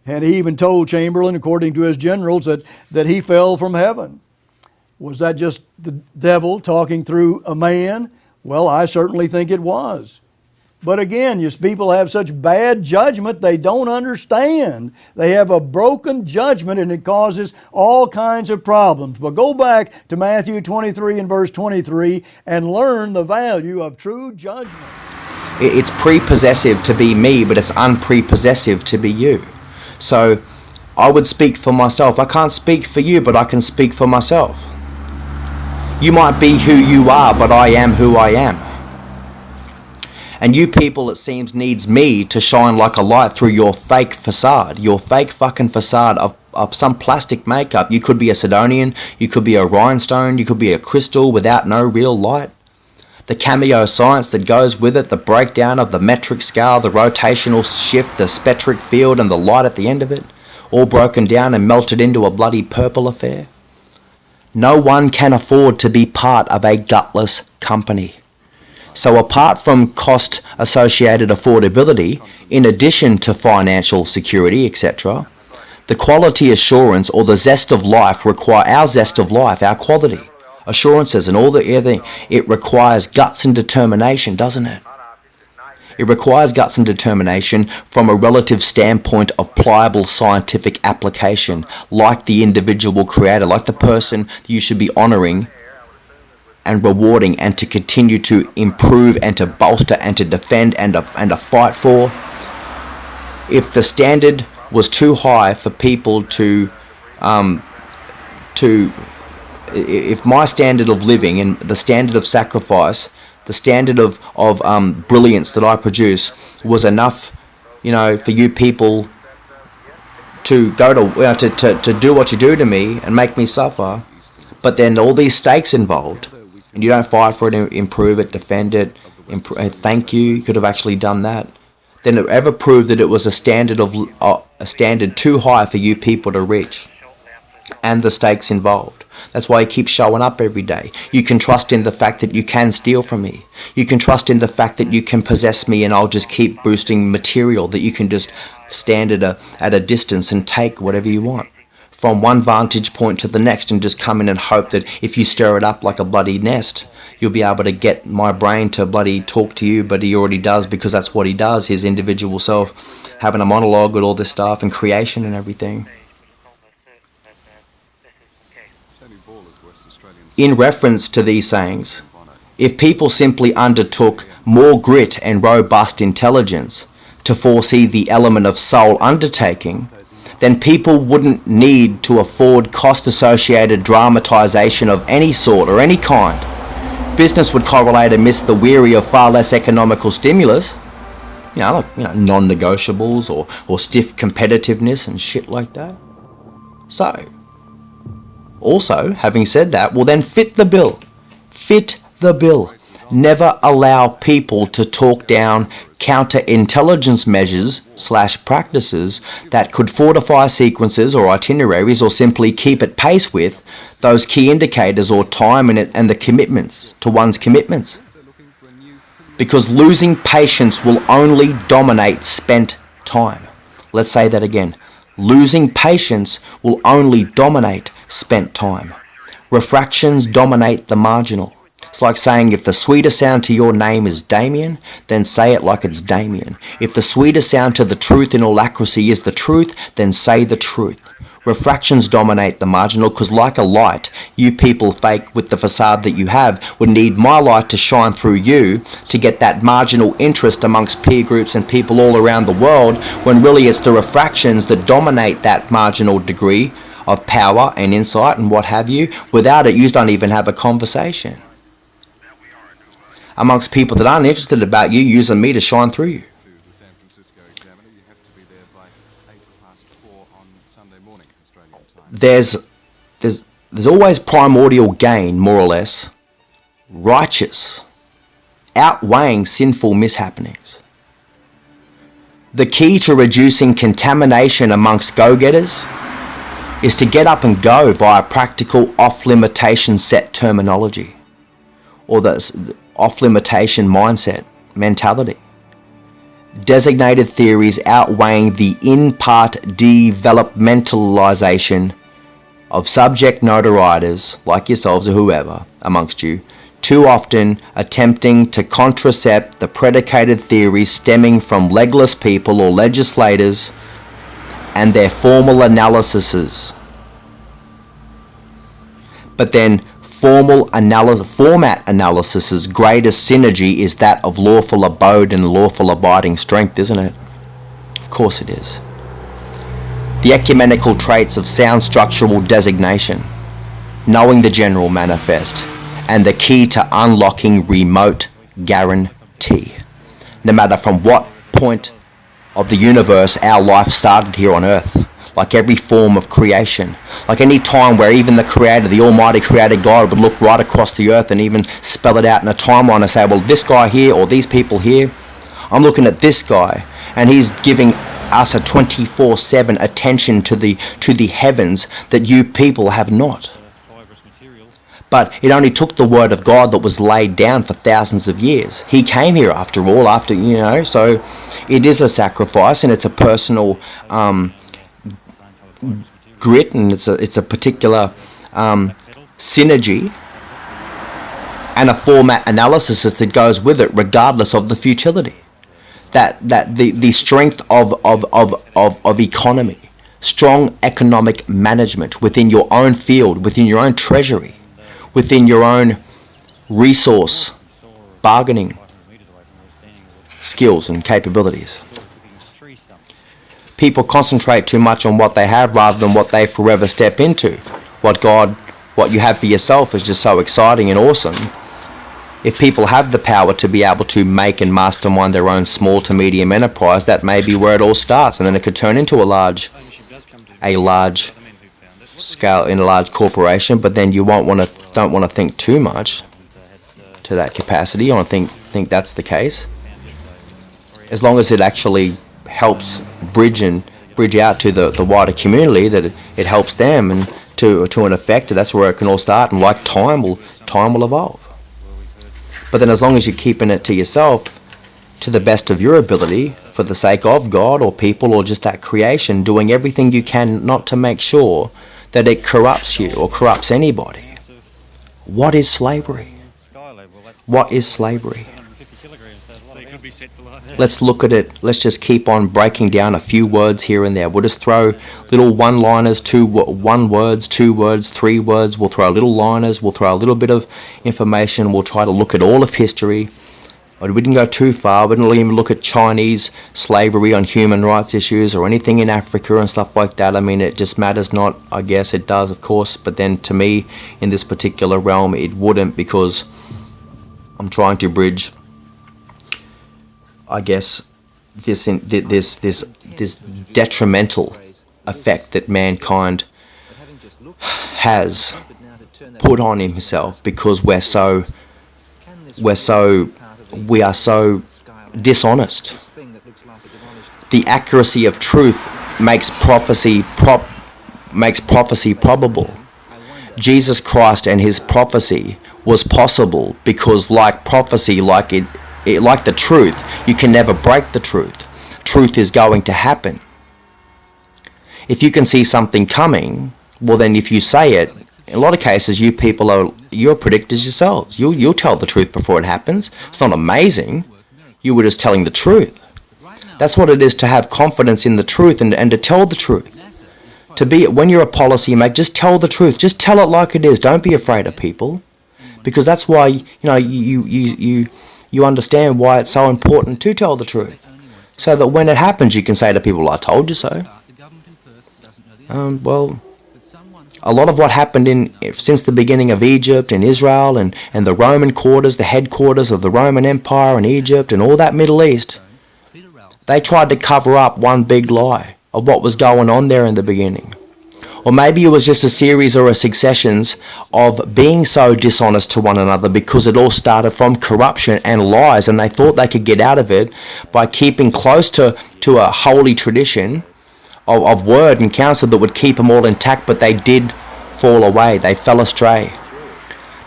and he even told Chamberlain, according to his generals, that he fell from heaven. Was that just the devil talking through a man? Well, I certainly think it was. But again, people have such bad judgment they don't understand. They have a broken judgment, and it causes all kinds of problems. But go back to Matthew 23 and verse 23 and learn the value of true judgment. It's prepossessive to be me, but it's unprepossessive to be you. So I would speak for myself. I can't speak for you, but I can speak for myself. You might be who you are, but I am who I am. And you people, it seems, needs me to shine like a light through your fake facade, your fake fucking facade of some plastic makeup. You could be a Sidonian, you could be a rhinestone, you could be a crystal without no real light. The cameo science that goes with it, the breakdown of the metric scale, the rotational shift, the spectric field, and the light at the end of it, all broken down and melted into a bloody purple affair. No one can afford to be part of a gutless company. So apart from cost-associated affordability, in addition to financial security, etc., the quality assurance or the zest of life require our zest of life, our quality assurances and all the other. It requires guts and determination, doesn't it? It requires guts and determination from a relative standpoint of pliable scientific application, like the individual creator, like the person you should be honoring and rewarding, and to continue to improve and to bolster and to defend and to fight for. If the standard was too high for people if my standard of living and the standard of sacrifice, the standard of brilliance that I produce was enough, for you people to go to do what you do to me and make me suffer, but then all these stakes involved, and you don't fight for it, improve it, defend it, thank you, you could have actually done that, then it ever proved that it was a standard too high for you people to reach, and the stakes involved. That's why you keep showing up every day. You can trust in the fact that you can steal from me. You can trust in the fact that you can possess me and I'll just keep boosting material, that you can just stand at a distance and take whatever you want from one vantage point to the next, and just come in and hope that if you stir it up like a bloody nest, you'll be able to get my brain to bloody talk to you. But he already does, because that's what he does, his individual self, having a monologue with all this stuff and creation and everything. In reference to these sayings, if people simply undertook more grit and robust intelligence to foresee the element of soul undertaking, then people wouldn't need to afford cost-associated dramatization of any sort or any kind. Business would correlate amidst the weary of far less economical stimulus, non-negotiables or stiff competitiveness and shit like that. So, also, having said that, well then fit the bill. Fit the bill. Never allow people to talk down counterintelligence measures / practices that could fortify sequences or itineraries, or simply keep at pace with those key indicators or time and the commitments to one's commitments. Because losing patience will only dominate spent time. Let's say that again. Losing patience will only dominate spent time. Refractions dominate the marginal. It's like saying, if the sweetest sound to your name is Damien, then say it like it's Damien. If the sweetest sound to the truth in all accuracy is the truth, then say the truth. Refractions dominate the marginal, because like a light, you people fake with the facade that you have would need my light to shine through you to get that marginal interest amongst peer groups and people all around the world, when really it's the refractions that dominate that marginal degree of power and insight and what have you. Without it, you don't even have a conversation. Amongst people that aren't interested about you, using me to shine through you. There's always primordial gain, more or less, righteous, outweighing sinful mishappenings. The key to reducing contamination amongst go-getters is to get up and go via practical off-limitation set terminology, or the off-limitation mindset mentality. Designated theories outweighing the in-part developmentalization of subject notorieters like yourselves or whoever amongst you, too often attempting to contracept the predicated theories stemming from legless people or legislators and their formal analyses. But then format analysis's greatest synergy is that of lawful abode and lawful abiding strength, isn't it? Of course it is. The ecumenical traits of sound structural designation, knowing the general manifest, and the key to unlocking remote guarantee. No matter from what point of the universe our life started here on earth, like every form of creation, like any time where even the Creator, the Almighty Creator God, would look right across the earth and even spell it out in a timeline and say, well, this guy here or these people here, I'm looking at this guy and he's giving us a 24/7 attention to the heavens that you people have not. But it only took the word of God that was laid down for thousands of years. He came here after all, so it is a sacrifice and it's a personal grit, and it's a particular synergy and a format analysis that goes with it, regardless of the futility. That the strength of economy, strong economic management within your own field, within your own treasury, within your own resource bargaining skills and capabilities. People concentrate too much on what they have rather than what they forever step into. What you have for yourself is just so exciting and awesome. If people have the power to be able to make and mastermind their own small to medium enterprise, that may be where it all starts, and then it could turn into a large scale in a large corporation. But then you don't want to think too much to that capacity. You want to think that's the case. As long as it actually helps bridge out to the wider community, that it helps them, and to an effect, that's where it can all start. And like time will evolve. But then as long as you're keeping it to yourself, to the best of your ability, for the sake of God or people or just that creation, doing everything you can not to make sure that it corrupts you or corrupts anybody. What is slavery? What is slavery? Let's look at it. Let's just keep on breaking down a few words here and there. We'll just throw little one-liners, 2 words, 2 words, 3 words. We'll throw little liners. We'll throw a little bit of information. We'll try to look at all of history. But we didn't go too far. We didn't even look at Chinese slavery on human rights issues or anything in Africa and stuff like that. I mean, it just matters not. I guess it does, of course. But then to me, in this particular realm, it wouldn't, because I'm trying to bridge, I guess, this detrimental effect that mankind has put on himself, because we are so dishonest. The accuracy of truth makes prophecy probable. Jesus Christ and his prophecy was possible because, like prophecy, like the truth, you can never break the truth. Truth is going to happen. If you can see something coming, well then if you say it, in a lot of cases you're predictors yourselves. You'll tell the truth before it happens. It's not amazing. You were just telling the truth. That's what it is to have confidence in the truth and to tell the truth. To be, when you're a policy maker, just tell the truth. Just tell it like it is. Don't be afraid of people, because that's why you understand why it's so important to tell the truth, so that when it happens you can say to people, I told you so. Well, a lot of what happened since the beginning of Egypt and Israel and the Roman quarters, the headquarters of the Roman Empire and Egypt and all that Middle East, they tried to cover up one big lie of what was going on there in the beginning. Or maybe it was just a series or a successions of being so dishonest to one another because it all started from corruption and lies, and they thought they could get out of it by keeping close to a holy tradition of word and counsel that would keep them all intact, but they did fall away. They fell astray.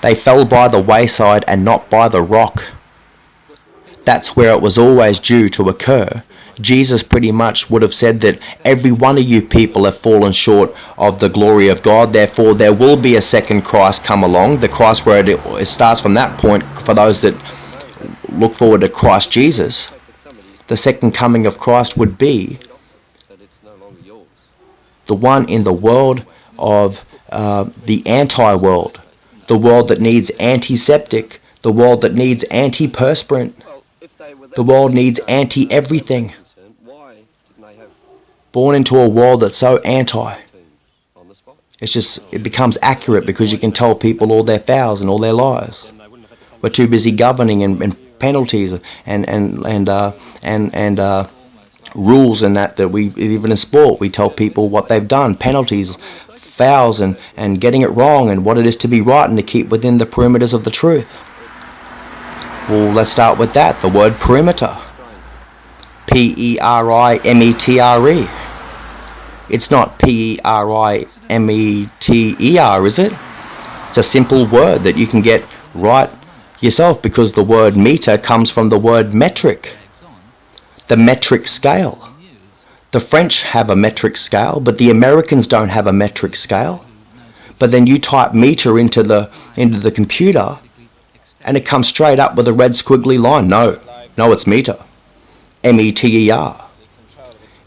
They fell by the wayside and not by the rock. That's where it was always due to occur. Jesus pretty much would have said that every one of you people have fallen short of the glory of God. Therefore, there will be a second Christ come along. The Christ where it starts from that point for those that look forward to Christ Jesus. The second coming of Christ would be the one in the world of the anti-world, the world that needs antiseptic, the world that needs antiperspirant, the world needs anti-everything. Born into a world that's so anti. It becomes accurate because you can tell people all their fouls and all their lies. We're too busy governing and penalties and rules and that we, even in sport, we tell people what they've done, penalties, fouls and getting it wrong and what it is to be right and to keep within the perimeters of the truth. Well, let's start with that, the word perimeter. P-E-R-I-M-E-T-R-E. It's not P-E-R-I-M-E-T-E-R, is it? It's a simple word that you can get right yourself because the word meter comes from the word metric, the metric scale. The French have a metric scale, but the Americans don't have a metric scale. But then you type meter into the computer and it comes straight up with a red squiggly line. No, it's meter. M-E-T-E-R.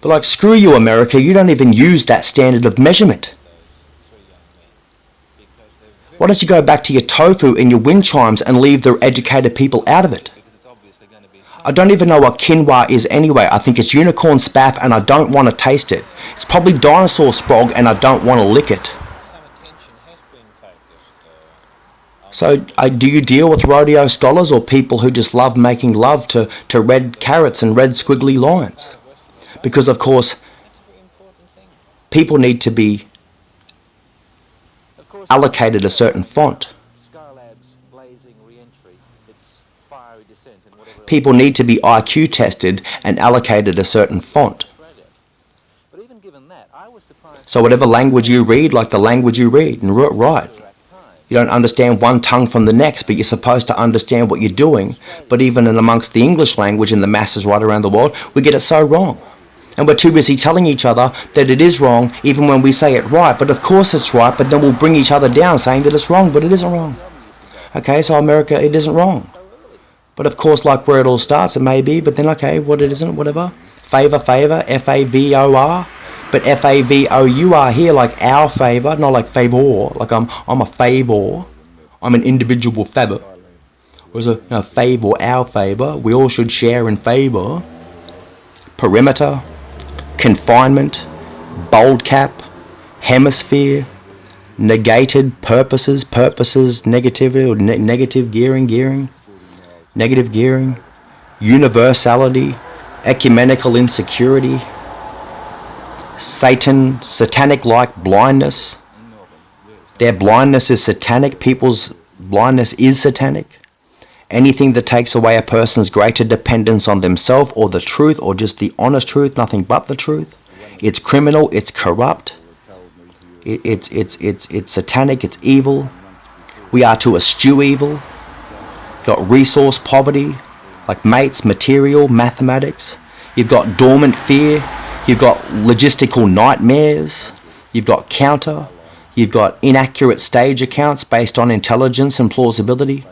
But like, screw you, America, you don't even use that standard of measurement. Why don't you go back to your tofu and your wind chimes and leave the educated people out of it? I don't even know what quinoa is anyway. I think it's unicorn spaff and I don't want to taste it. It's probably dinosaur sprog and I don't want to lick it. So do you deal with rodeo scholars or people who just love making love to red carrots and red squiggly lines? Because, of course, people need to be allocated a certain font. People need to be IQ tested and allocated a certain font. So whatever language you read, like the language you read, and write. You don't understand one tongue from the next, but you're supposed to understand what you're doing. But even in amongst the English language and the masses right around the world, we get it so wrong. And we're too busy telling each other that it is wrong, even when we say it right. But of course it's right, but then we'll bring each other down saying that it's wrong, but it isn't wrong. Okay, so America, it isn't wrong. But of course, like where it all starts, it may be, but then okay, what it isn't, whatever. Favor, F-A-V-O-R. But F-A-V-O-U-R here, like our favor, not like favor. Like I'm a favor. I'm an individual favor. Whereas a favor, our favor, we all should share in favor. Perimeter, confinement, bold cap, hemisphere, negated purposes, negativity or negative gearing, negative gearing, universality, ecumenical insecurity, satanic-like blindness. Their blindness is satanic. People's blindness is satanic. Anything that takes away a person's greater dependence on themselves or the truth or just the honest truth, nothing but the truth. It's criminal, it's corrupt, it's satanic, it's evil. We are to eschew evil. You've got resource poverty, like mates, material, mathematics. You've got dormant fear. You've got logistical nightmares. You've got counter. You've got inaccurate stage accounts based on intelligence and plausibility.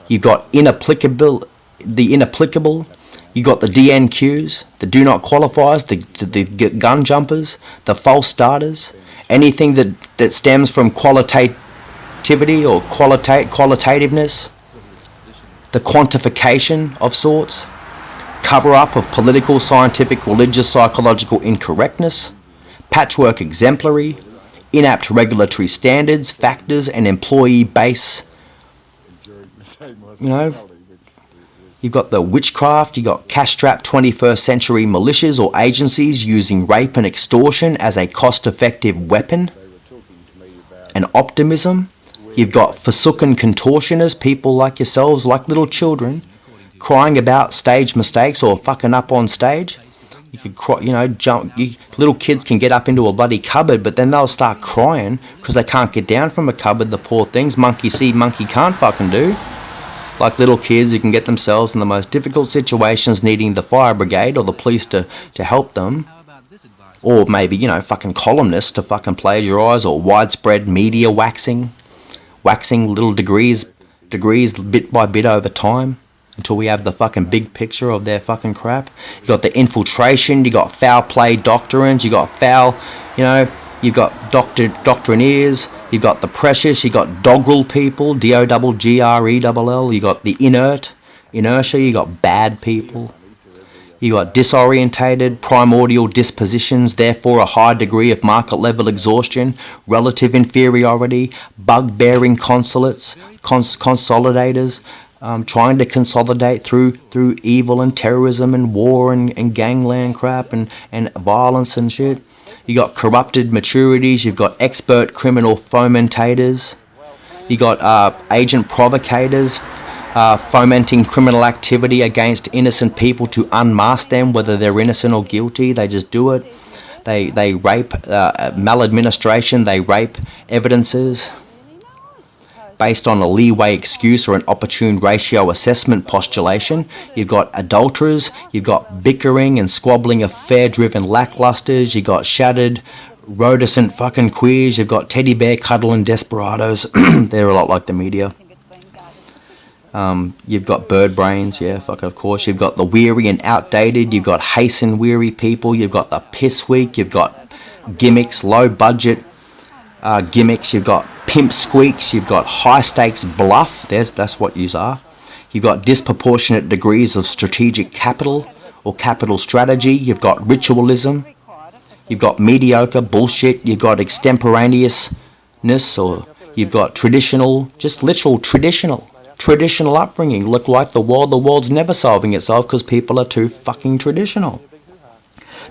You've got the inapplicable. You've got the DNQs, the do not qualifiers, the gun jumpers, the false starters. Anything that stems from qualitativity or qualitativeness. The quantification of sorts. Cover-up of political, scientific, religious, psychological incorrectness. Patchwork exemplary. inapt regulatory standards, factors, and employee base. You know, you've got the witchcraft, you've got cash-strapped 21st century militias or agencies using rape and extortion as a cost-effective weapon. And optimism. You've got forsaken contortionists, people like yourselves, like little children, crying about stage mistakes or fucking up on stage. You could cry, you know, little kids can get up into a bloody cupboard, but then they'll start crying because they can't get down from a cupboard, the poor things. Monkey see, monkey can't fucking do. Like little kids who can get themselves in the most difficult situations, needing the fire brigade or the police to help them. Or maybe, you know, fucking columnists to fucking plagiarise, or widespread media waxing little degrees bit by bit over time, until we have the fucking big picture of their fucking crap. You got the infiltration, you got foul play doctrines, you got foul, you know, you've got doctrinaires, you got the precious, you got doggerel people, DOGGRELL, you got the inertia, you got bad people. You got disorientated, primordial dispositions, therefore a high degree of market level exhaustion, relative inferiority, bug-bearing consolidators, trying to consolidate through evil and terrorism and war and gangland crap and violence and shit. You got corrupted maturities, you've got expert criminal fomentators, you got agent provocators, fomenting criminal activity against innocent people to unmask them, whether they're innocent or guilty. They just do it. They rape, maladministration, they rape evidences based on a leeway excuse or an opportune ratio assessment postulation. You've got adulterers, you've got bickering and squabbling affair-driven lacklusters, you've got shattered, rhodescent fucking queers, you've got teddy bear cuddling desperados. They're a lot like the media. You've got bird brains, yeah, fuck, of course. You've got the weary and outdated. You've got hasten weary people. You've got the piss weak. You've got gimmicks, low budget gimmicks. You've got pimp squeaks. You've got high stakes bluff. That's what yous are. You've got disproportionate degrees of strategic capital or capital strategy. You've got ritualism. You've got mediocre bullshit. You've got extemporaneousness, or you've got traditional, just literal traditional upbringing. Look like the world's never solving itself because people are too fucking traditional.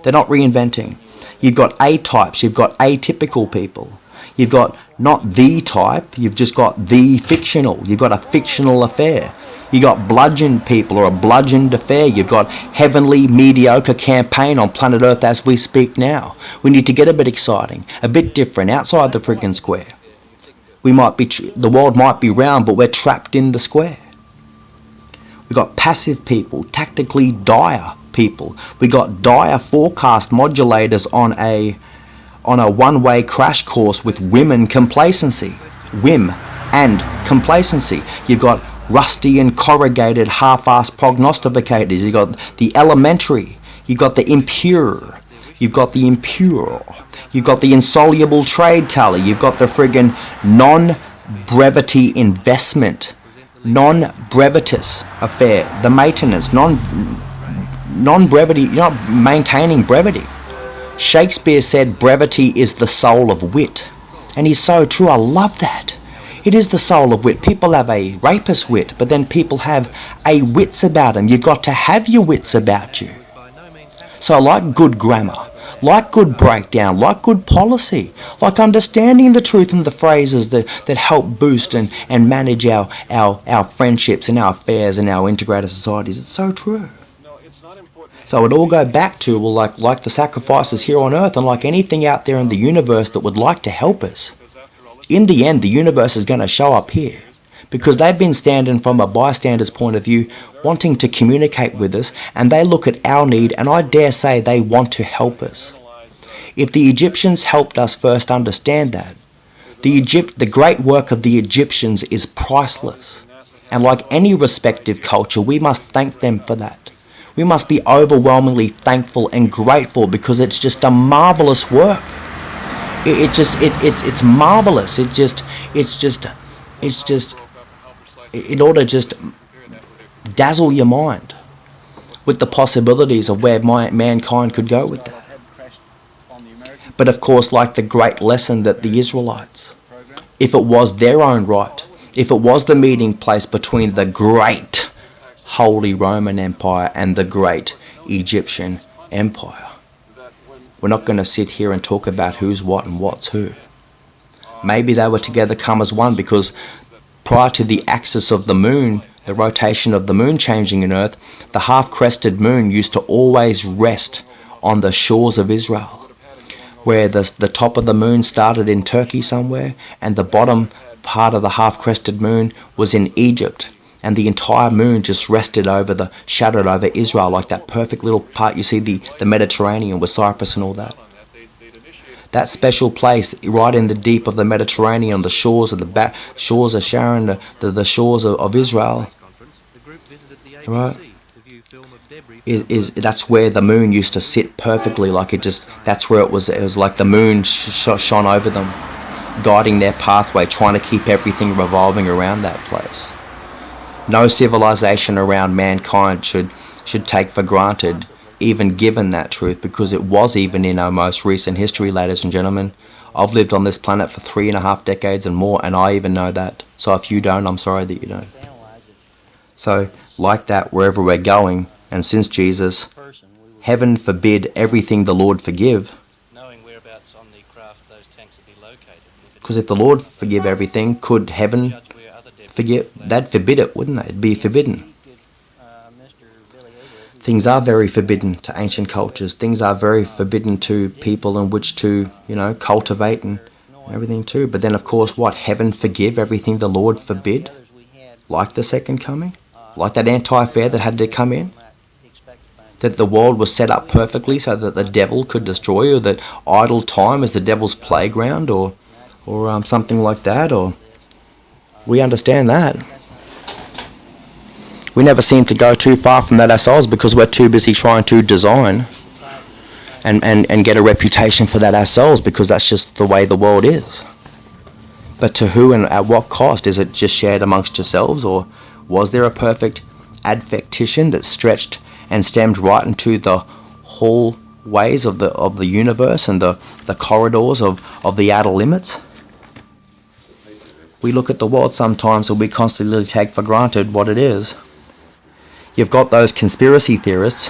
They're not reinventing. You've got A-types, you've got atypical people. You've got not the type, you've just got the fictional. You've got a fictional affair. You've got bludgeoned people or a bludgeoned affair. You've got heavenly mediocre campaign on planet Earth as we speak now. We need to get a bit exciting, a bit different, outside the friggin' square. We might be, the world might be round, but we're trapped in the square. We've got passive people, tactically dire people. We got dire forecast modulators on a one-way crash course with whim and complacency. You've got rusty and corrugated half-assed prognosticators. You've got the elementary. You've got the impure. You've got the impure. You've got the insoluble trade tally. You've got the friggin' non-brevity investment, non-brevitus affair, the maintenance, non-brevity, you're not maintaining brevity. Shakespeare said brevity is the soul of wit. And he's so true, I love that. It is the soul of wit. People have a rapist wit, but then people have a wits about them. You've got to have your wits about you. So like good grammar, like good breakdown, like good policy, like understanding the truth and the phrases that help boost and manage our friendships and our affairs and our integrated societies. It's so true. So it all go back to, well, like the sacrifices here on Earth and like anything out there in the universe that would like to help us. In the end, the universe is going to show up here because they've been standing from a bystander's point of view, wanting to communicate with us, and they look at our need, and I dare say they want to help us. If the Egyptians helped us first understand that, the great work of the Egyptians is priceless. And like any respective culture, we must thank them for that. We must be overwhelmingly thankful and grateful because it's just a marvelous work. It's marvelous. It ought to just dazzle your mind with the possibilities of where mankind could go with that. But of course, like the great lesson that the Israelites, if it was their own right, if it was the meeting place between the great Holy Roman Empire and the great Egyptian Empire, we're not going to sit here and talk about who's what and what's who. Maybe they were together come as one, because prior to the axis of the moon, the rotation of the moon changing in Earth, the half-crested moon used to always rest on the shores of Israel, where the top of the moon started in Turkey somewhere, and the bottom part of the half-crested moon was in Egypt, and the entire moon just rested shadowed over Israel, like that perfect little part you see, the Mediterranean with Cyprus and all that. That special place right in the deep of the Mediterranean, on the shores of the shores of Sharon, the shores of Israel, right? That's where the moon used to sit perfectly, like that's where it was like the moon shone over them, guiding their pathway, trying to keep everything revolving around that place. No civilization around mankind should take for granted even given that truth, because it was even in our most recent history, ladies and gentlemen. I've lived on this planet for 3.5 decades and more, and I even know that. So if you don't, I'm sorry that you don't. So like that, wherever we're going, and since Jesus, heaven forbid everything the Lord forgive. Because if the Lord forgive everything, could heaven forgive? That'd forbid it, wouldn't it? It'd be forbidden. Things are very forbidden to ancient cultures. Things are very forbidden to people in which to, cultivate and everything too. But then, of course, what? Heaven forgive everything the Lord forbid? Like the second coming? Like that anti-fair that had to come in? That the world was set up perfectly so that the devil could destroy, or that idle time is the devil's playground, or something like that, or... We understand that. We never seem to go too far from that ourselves, because we're too busy trying to design and get a reputation for that ourselves, because that's just the way the world is. But to who and at what cost? Is it just shared amongst yourselves, or was there a perfect advectation that stretched and stemmed right into the hallways of the universe and the corridors of the outer limits? We look at the world sometimes and we constantly take for granted what it is. You've got those conspiracy theorists.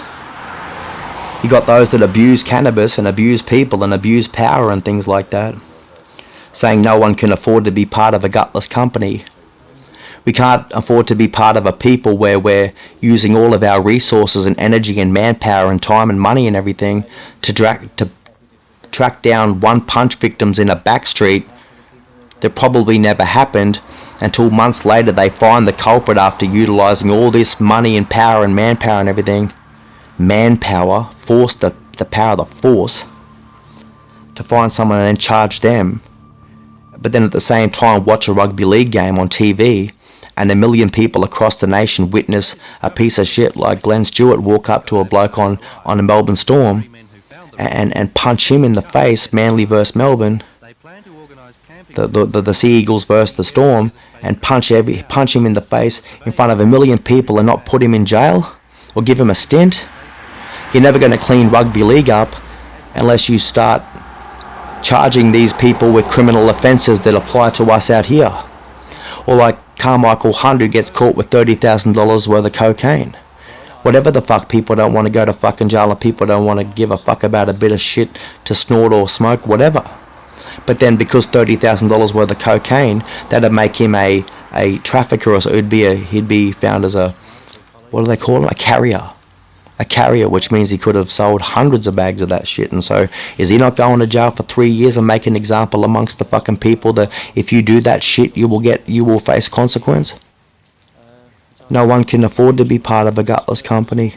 You've got those that abuse cannabis and abuse people and abuse power and things like that, saying no one can afford to be part of a gutless company. We can't afford to be part of a people where we're using all of our resources and energy and manpower and time and money and everything to track down one-punch victims in a back street that probably never happened, until months later they find the culprit after utilising all this money and power and manpower and everything. Manpower, force, the power of the force, to find someone and then charge them. But then at the same time watch a rugby league game on TV and 1 million people across the nation witness a piece of shit like Glenn Stewart walk up to a bloke on a Melbourne Storm and punch him in the face, Manly versus Melbourne, the Sea Eagles versus the Storm, and punch him in the face in front of 1 million people and not put him in jail or give him a stint. You're never going to clean rugby league up unless you start charging these people with criminal offences that apply to us out here. Or like Carmichael Hunt, who gets caught with $30,000 worth of cocaine. Whatever the fuck, people don't want to go to fucking jail, and people don't want to give a fuck about a bit of shit to snort or smoke, whatever. But then because $30,000 worth of cocaine, that'd make him a trafficker, or so he'd be found as a, what do they call him? A carrier. A carrier, which means he could have sold hundreds of bags of that shit. And so is he not going to jail for 3 years and make an example amongst the fucking people that if you do that shit you will face consequence? No one can afford to be part of a gutless company.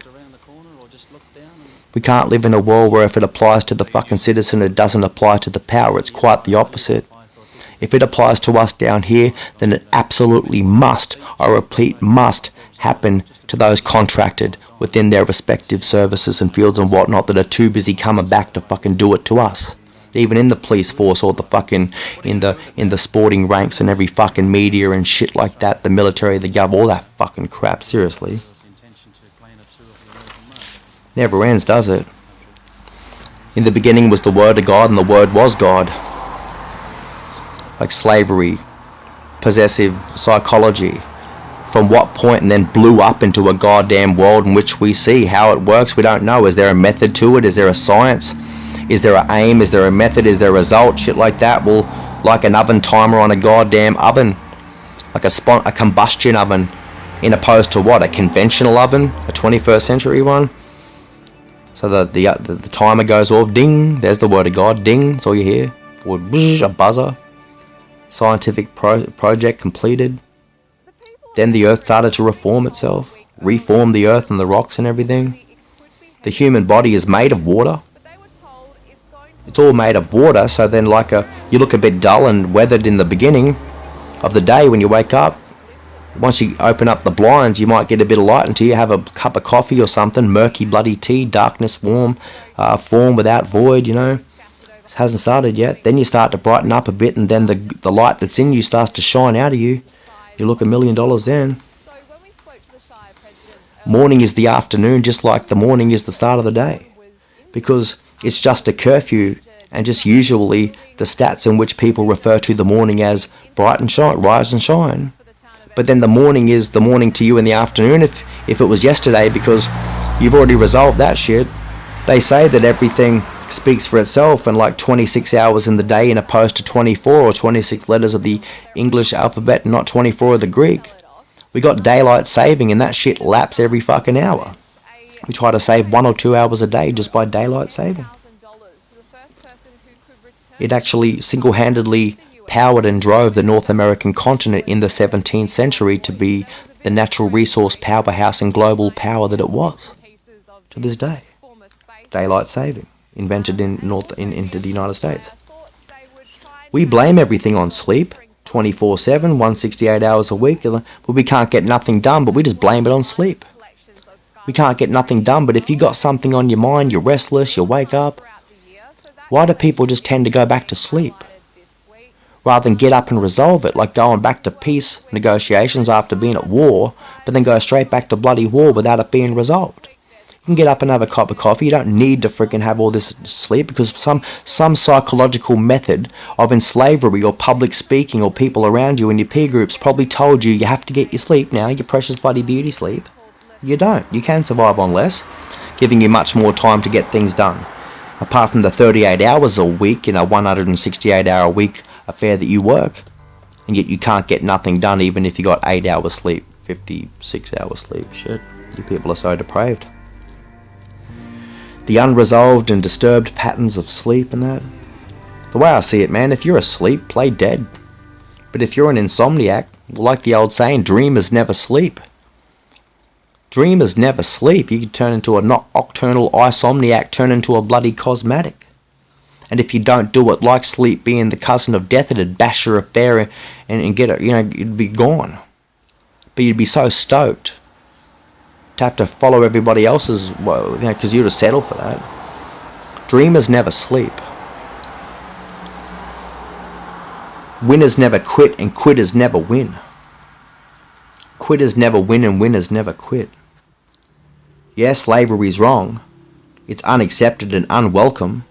We can't live in a world where if it applies to the fucking citizen it doesn't apply to the power. It's quite the opposite. If it applies to us down here, then it absolutely must, I repeat, must happen to those contracted within their respective services and fields and whatnot that are too busy coming back to fucking do it to us. Even in the police force or the fucking in the sporting ranks and every fucking media and shit like that, the military, the gov, all that fucking crap, seriously. Never ends, does it? In the beginning was the Word of God, and the Word was God. Like slavery, possessive psychology. From what point, and then blew up into a goddamn world in which we see how it works, we don't know. Is there a method to it? Is there a science? Is there an aim? Is there a method? Is there a result? Shit like that. Well, like an oven timer on a goddamn oven. Like a combustion oven, in opposed to what? A conventional oven? A 21st century one? So the timer goes off, ding, there's the Word of God, ding, that's all you hear. Or a buzzer. Scientific project completed. Then the earth started to reform itself, reform the earth and the rocks and everything. The human body is made of water. It's all made of water, so then you look a bit dull and weathered in the beginning of the day when you wake up. Once you open up the blinds, you might get a bit of light until you have a cup of coffee or something, murky bloody tea, darkness, warm, form without void, you know. It hasn't started yet. Then you start to brighten up a bit, and then the light that's in you starts to shine out of you. You look $1 million then. Morning is the afternoon, just like the morning is the start of the day. Because it's just a curfew, and just usually the stats in which people refer to the morning as bright and shine, rise and shine. But then the morning is the morning to you in the afternoon if it was yesterday, because you've already resolved that shit. They say that everything speaks for itself, and like 26 hours in the day in opposed to 24 or 26 letters of the English alphabet and not 24 of the Greek. We got daylight saving, and that shit laps every fucking hour. We try to save 1 or 2 hours a day just by daylight saving. It actually single-handedly powered and drove the North American continent in the 17th century to be the natural resource powerhouse and global power that it was to this day. Daylight saving, invented into the United States. We blame everything on sleep, 24/7, 168 hours a week. But we can't get nothing done, but we just blame it on sleep. We can't get nothing done, but if you got something on your mind, you're restless, you wake up. Why do people just tend to go back to sleep rather than get up and resolve it, like going back to peace negotiations after being at war, but then go straight back to bloody war without it being resolved? You can get up and have a cup of coffee. You don't need to freaking have all this sleep, because some psychological method of slavery or public speaking or people around you in your peer groups probably told you have to get your sleep now, your precious bloody beauty sleep. You don't. You can survive on less, giving you much more time to get things done. Apart from the 38 hours a week in a 168-hour week affair that you work, and yet you can't get nothing done even if you got 8 hours sleep, 56 hours sleep. Shit, you people are so depraved. The unresolved and disturbed patterns of sleep and that. The way I see it, man, if you're asleep, play dead. But if you're an insomniac, like the old saying, dreamers never sleep. Dreamers never sleep. You could turn into a nocturnal insomniac, turn into a bloody cosmetic. And if you don't do it, like sleep being the cousin of death, it'd bash your affair and get it, you'd be gone. But you'd be so stoked to have to follow everybody else's, because you'd have settled for that. Dreamers never sleep. Winners never quit, and quitters never win. Quitters never win, and winners never quit. Yes, slavery is wrong. It's unaccepted and unwelcome.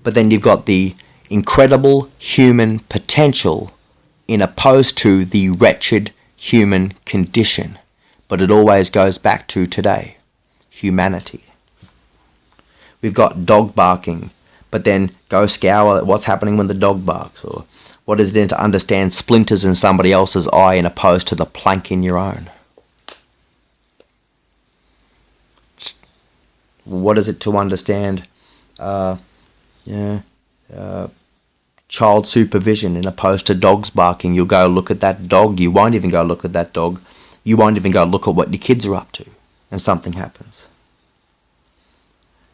But then you've got the incredible human potential in opposed to the wretched human condition. But it always goes back to today, humanity. We've got dog barking, but then go scour what's happening when the dog barks, or what is it to understand splinters in somebody else's eye in opposed to the plank in your own? What is it to understand child supervision in opposed to dogs barking? You'll go look at that dog, you won't even go look at that dog. You won't even go look at what your kids are up to, and something happens.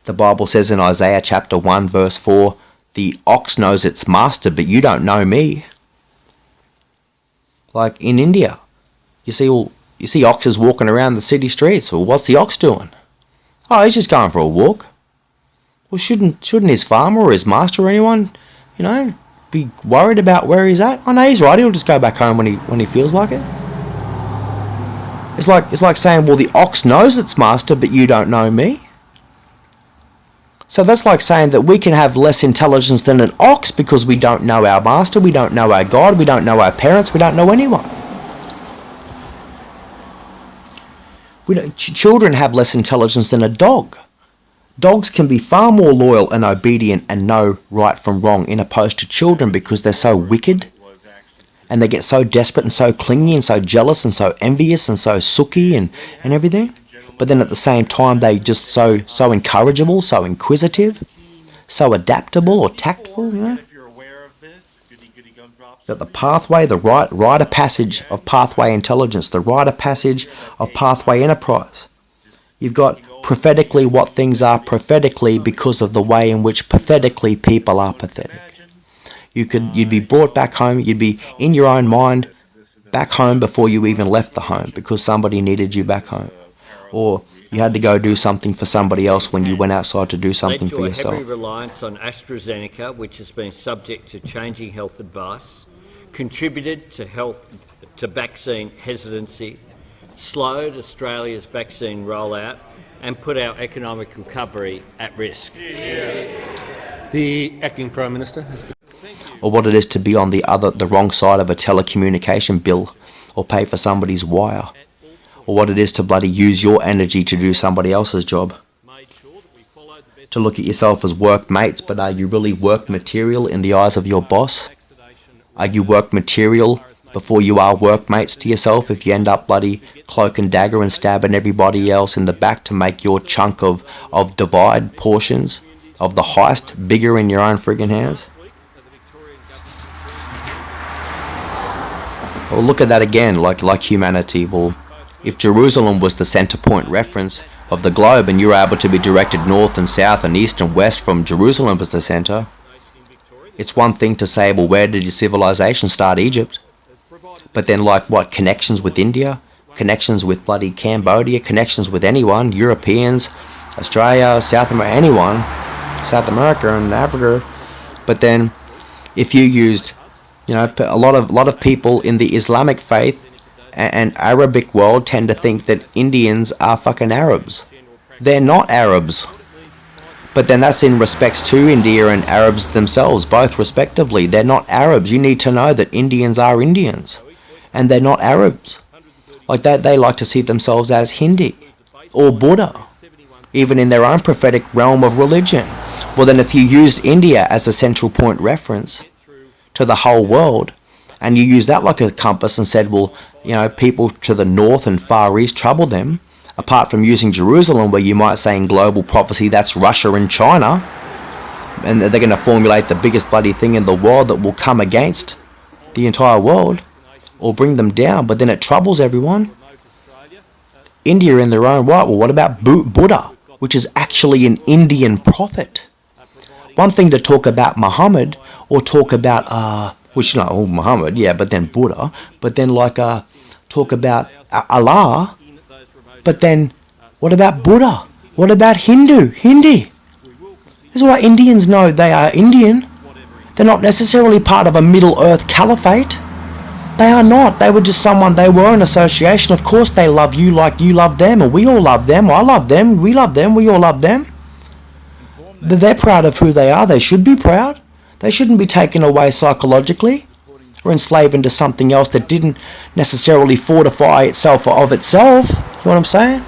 The Bible says in Isaiah chapter 1 verse 4, the ox knows its master, but you don't know me. Like in India, you see oxes walking around the city streets. Well, what's the ox doing? Oh, he's just going for a walk. Well, shouldn't his farmer or his master or anyone, be worried about where he's at? Oh no, he's right. He'll just go back home when he feels like it. It's like saying, well, the ox knows its master, but you don't know me. So that's like saying that we can have less intelligence than an ox because we don't know our master, we don't know our God, we don't know our parents, we don't know anyone. Children have less intelligence than a dog. Dogs can be far more loyal and obedient and know right from wrong in opposed to children because they're so wicked and they get so desperate and so clingy and so jealous and so envious and so sooky and everything. But then at the same time they're just so encourageable, so inquisitive, so adaptable or tactful, you know. That the pathway, the rite of passage of pathway intelligence, the rite of passage of pathway enterprise. You've got prophetically what things are prophetically because of the way in which pathetically people are pathetic. You'd be brought back home, you'd be in your own mind back home before you even left the home because somebody needed you back home. Or you had to go do something for somebody else when you went outside to do something for yourself. Heavy reliance on AstraZeneca, which has been subject to changing health advice, contributed to vaccine hesitancy, slowed Australia's vaccine rollout, and put our economic recovery at risk. The Acting Prime Minister has the... Or what it is to be on the wrong side of a telecommunication bill or pay for somebody's wire. Or what it is to bloody use your energy to do somebody else's job. To look at yourself as workmates, but are you really work material in the eyes of your boss? Are you work material before you are workmates to yourself if you end up bloody cloak and dagger and stabbing everybody else in the back to make your chunk of divide portions of the heist bigger in your own friggin' hands? Well, look at that again, like humanity. Well, if Jerusalem was the center point reference of the globe and you were able to be directed north and south and east and west from Jerusalem as the center, it's one thing to say, well, where did your civilization start? Egypt. But then like what? Connections with India? Connections with bloody Cambodia? Connections with anyone? Europeans? Australia? South America? Anyone? South America and Africa. But then if you used, you know, a lot of people in the Islamic faith and Arabic world tend to think that Indians are fucking Arabs. They're not Arabs. But then that's in respects to India and Arabs themselves, both respectively. They're not Arabs. You need to know that Indians are Indians. And they're not Arabs. Like that, they like to see themselves as Hindi or Buddha, even in their own prophetic realm of religion. Well then if you used India as a central point reference to the whole world, and you use that like a compass and said, well, you know, people to the north and far east trouble them, apart from using Jerusalem, where you might say in global prophecy that's Russia and China, and they're going to formulate the biggest bloody thing in the world that will come against the entire world or bring them down, but then it troubles everyone. India in their own right. Well, what about Buddha, which is actually an Indian prophet? One thing to talk about Muhammad or talk about Muhammad, yeah, but then Buddha, but then like talk about Allah. But then, what about Buddha? What about Hindi? This is why Indians know they are Indian. They're not necessarily part of a Middle Earth caliphate. They are not. They were just someone, they were an association. Of course they love you like you love them, and we all love them. I love them, we love them, we all love them. But they're proud of who they are. They should be proud. They shouldn't be taken away psychologically or enslaved into something else that didn't necessarily fortify itself of itself. You know what I'm saying?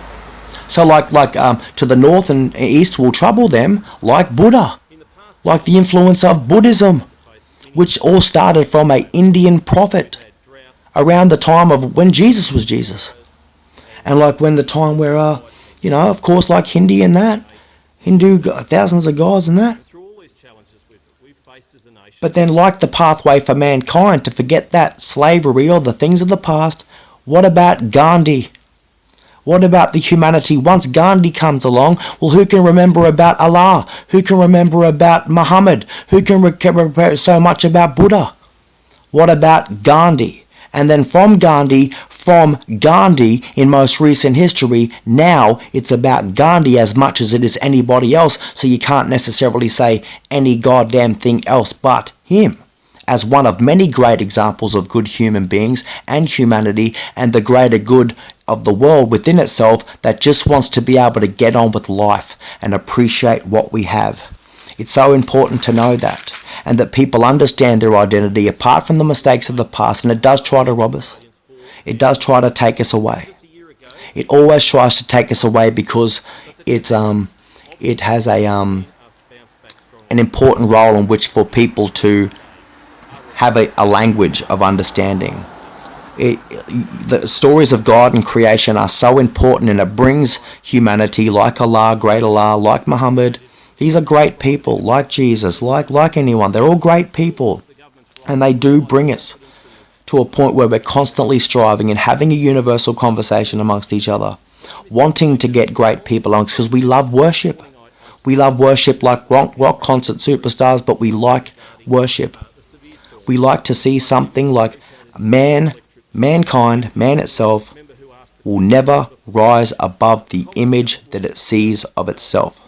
So like to the north and east will trouble them like Buddha, like the influence of Buddhism, which all started from an Indian prophet around the time of when Jesus was Jesus. And like when the time where, of course, like Hindu, thousands of gods and that. But then like the pathway for mankind to forget that slavery or the things of the past, what about Gandhi? What about the humanity? Once Gandhi comes along, well, who can remember about Allah? Who can remember about Muhammad? Who can remember so much about Buddha? What about Gandhi? And then from Gandhi in most recent history, now it's about Gandhi as much as it is anybody else, so you can't necessarily say any goddamn thing else but him, as one of many great examples of good human beings and humanity and the greater good of the world within itself that just wants to be able to get on with life and appreciate what we have. It's so important to know that, and that people understand their identity apart from the mistakes of the past, and it does try to rob us. It does try to take us away. It always tries to take us away because it has an important role in which for people to have a language of understanding. The stories of God and creation are so important, and it brings humanity like Allah, great Allah, like Muhammad. These are great people, like Jesus, like anyone. They're all great people, and they do bring us to a point where we're constantly striving and having a universal conversation amongst each other, wanting to get great people amongst, because we love worship. We love worship like rock concert superstars, but we like worship. We like to see something like mankind, man itself, will never rise above the image that it sees of itself.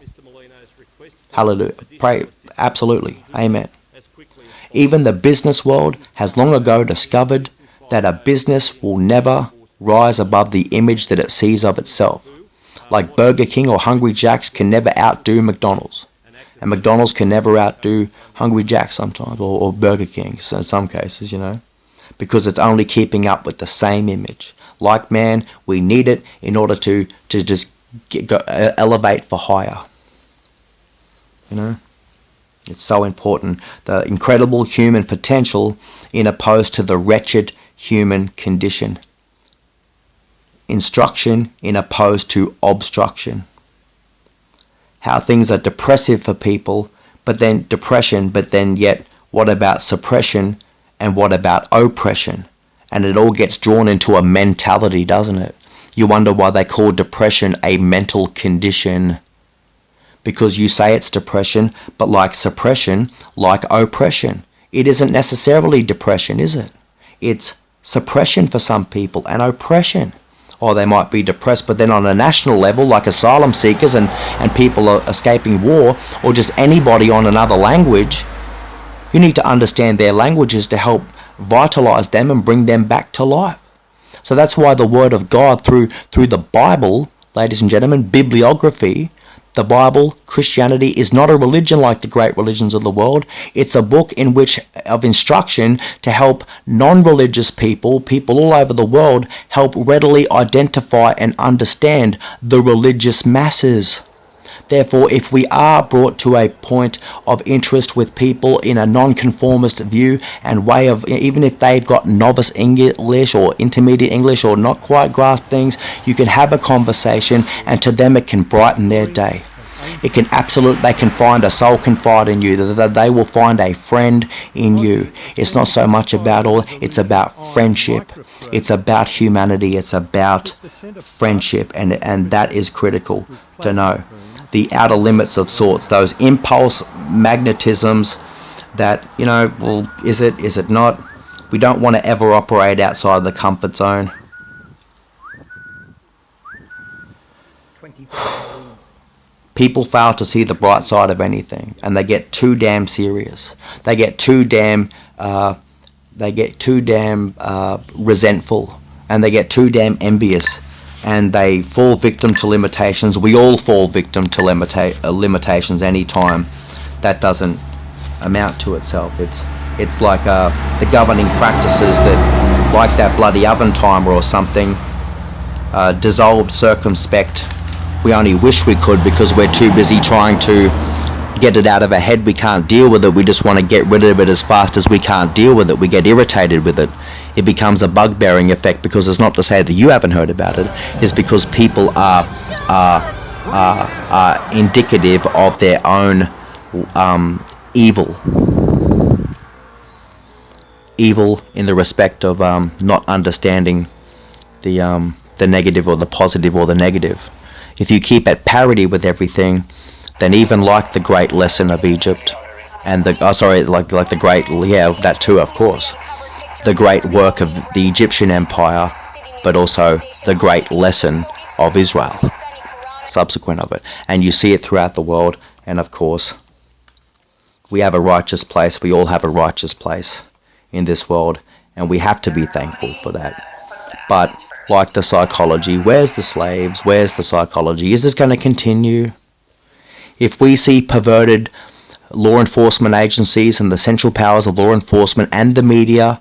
Hallelujah. Pray. Absolutely. Amen. Even the business world has long ago discovered that a business will never rise above the image that it sees of itself. Like Burger King or Hungry Jack's can never outdo McDonald's. And McDonald's can never outdo Hungry Jack's sometimes, or Burger King in some cases, because it's only keeping up with the same image. Like man, we need it in order to just elevate for higher. It's so important. The incredible human potential in opposed to the wretched human condition. Instruction in opposed to obstruction. How things are depressive for people, but then yet what about suppression and what about oppression? And it all gets drawn into a mentality, doesn't it? You wonder why they call depression a mental condition. Because you say it's depression, but like suppression, like oppression. It isn't necessarily depression, is it? It's suppression for some people and oppression. Or they might be depressed, but then on a national level, like asylum seekers and people are escaping war, or just anybody on another language, you need to understand their languages to help vitalize them and bring them back to life. So that's why the Word of God through the Bible, ladies and gentlemen, bibliography, the Bible, Christianity, is not a religion like the great religions of the world. It's a book of instruction to help non-religious people all over the world, help readily identify and understand the religious masses. Therefore, if we are brought to a point of interest with people in a non-conformist view and way of, even if they've got novice English or intermediate English or not quite grasp things, you can have a conversation, and to them it can brighten their day. They can find a soul confide in you, that they will find a friend in you. It's not so much it's about friendship. It's about humanity. It's about friendship, and that is critical to know. The outer limits of sorts, those impulse magnetisms that, is it not? We don't want to ever operate outside the comfort zone. People fail to see the bright side of anything, and they get too damn serious. They get too damn resentful, and they get too damn envious, and they fall victim to limitations. We all fall victim to limitations any time that doesn't amount to itself. It's like the governing practices that, like that bloody oven timer or something, dissolved, circumspect. We only wish we could because we're too busy trying to get it out of our head. We can't deal with it. We just want to get rid of it as fast as we can't deal with it. We get irritated with it. It becomes a bug-bearing effect, because it's not to say that you haven't heard about it. It's because people are indicative of their own evil. Evil in the respect of not understanding the negative or the positive or the negative. If you keep at parity with everything, then even like the great lesson of Egypt, and that too, of course, the great work of the Egyptian Empire, but also the great lesson of Israel, subsequent of it. And you see it throughout the world, and of course, we have a righteous place. We all have a righteous place in this world, and we have to be thankful for that. But like the psychology, where's the slaves? Where's the psychology? Is this going to continue? If we see perverted law enforcement agencies and the central powers of law enforcement and the media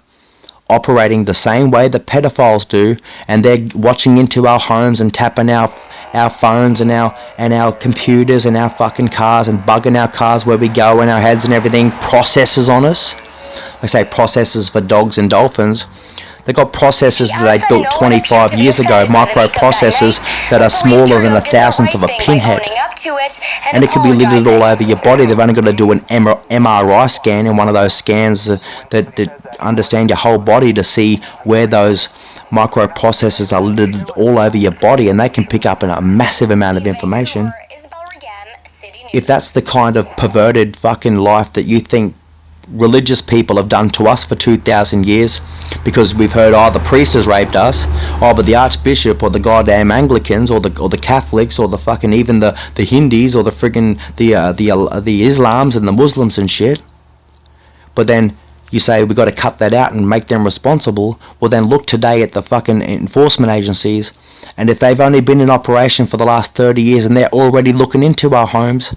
operating the same way that pedophiles do, and they're watching into our homes and tapping our phones and our computers and our fucking cars and bugging our cars where we go and our heads and everything, processors on us. I say processors for dogs and dolphins. They got processors that they built 25 years ago, microprocessors that are smaller than 1,000th of a pinhead. And it can be littered all over your body. They've only got to do an MRI scan in one of those scans that understand your whole body to see where those microprocessors are littered all over your body, and they can pick up a massive amount of information. If that's the kind of perverted fucking life that you think religious people have done to us for 2,000 years, because we've heard, oh, the priest has raped us, oh, but the archbishop or the goddamn Anglicans or the Catholics or the fucking even the Hindus or the friggin' the Islams and the Muslims and shit. But then you say we've got to cut that out and make them responsible. Well, then look today at the fucking enforcement agencies, and if they've only been in operation for the last 30 years and they're already looking into our homes,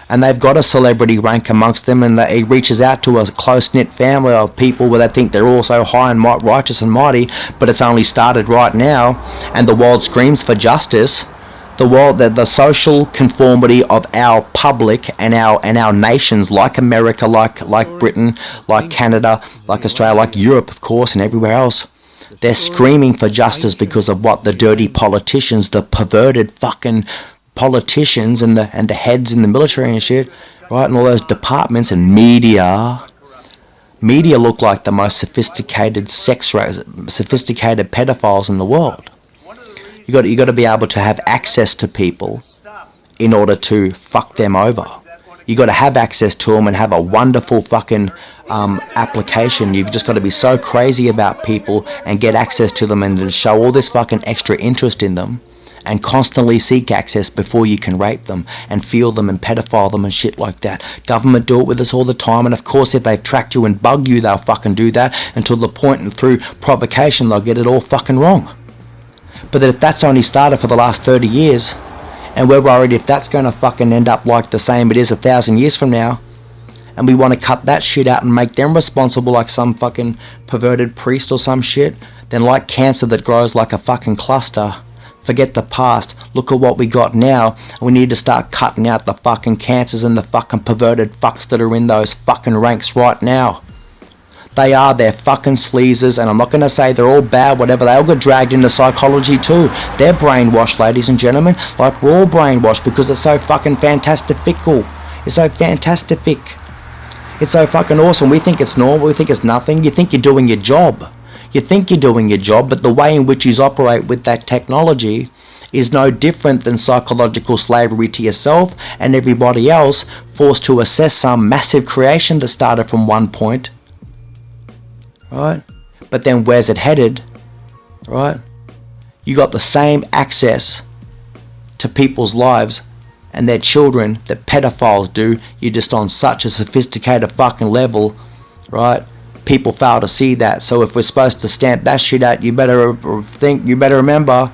and they've got a celebrity rank amongst them, and it reaches out to a close-knit family of people where they think they're all so high and righteous and mighty, but it's only started right now, and the world screams for justice. The social conformity of our public and our nations, like America, like Britain, like Canada, like Australia, like Europe, of course, and everywhere else, they're screaming for justice because of what the dirty politicians, the perverted fucking politicians and the heads in the military and shit, right, and all those departments and media look like the most sophisticated sophisticated pedophiles in the world. You got to be able to have access to people in order to fuck them over. You got to have access to them and have a wonderful fucking application. You've just got to be so crazy about people and get access to them and show all this fucking extra interest in them, and constantly seek access before you can rape them and feel them and pedophile them and shit like that. Government do it with us all the time, and of course if they've tracked you and bugged you, they'll fucking do that until the point, and through provocation they'll get it all fucking wrong. But if that's only started for the last 30 years, and we're worried if that's going to fucking end up like the same it is 1,000 years from now, and we want to cut that shit out and make them responsible like some fucking perverted priest or some shit, then like cancer that grows like a fucking cluster, forget the past, look at what we got now, and we need to start cutting out the fucking cancers and the fucking perverted fucks that are in those fucking ranks right now. They are, they're fucking sleazers, and I'm not going to say they're all bad, whatever, they all got dragged into psychology too. They're brainwashed, ladies and gentlemen, like we're all brainwashed because it's so fucking fantastical. It's so fantastific. It's so fucking awesome. We think it's normal, we think it's nothing. You think you're doing your job. You think you're doing your job, but the way in which you operate with that technology is no different than psychological slavery to yourself and everybody else, forced to assess some massive creation that started from one point, right? But then where's it headed, right? You got the same access to people's lives and their children that pedophiles do. You're just on such a sophisticated fucking level, right? People fail to see that. So if we're supposed to stamp that shit out, you better remember,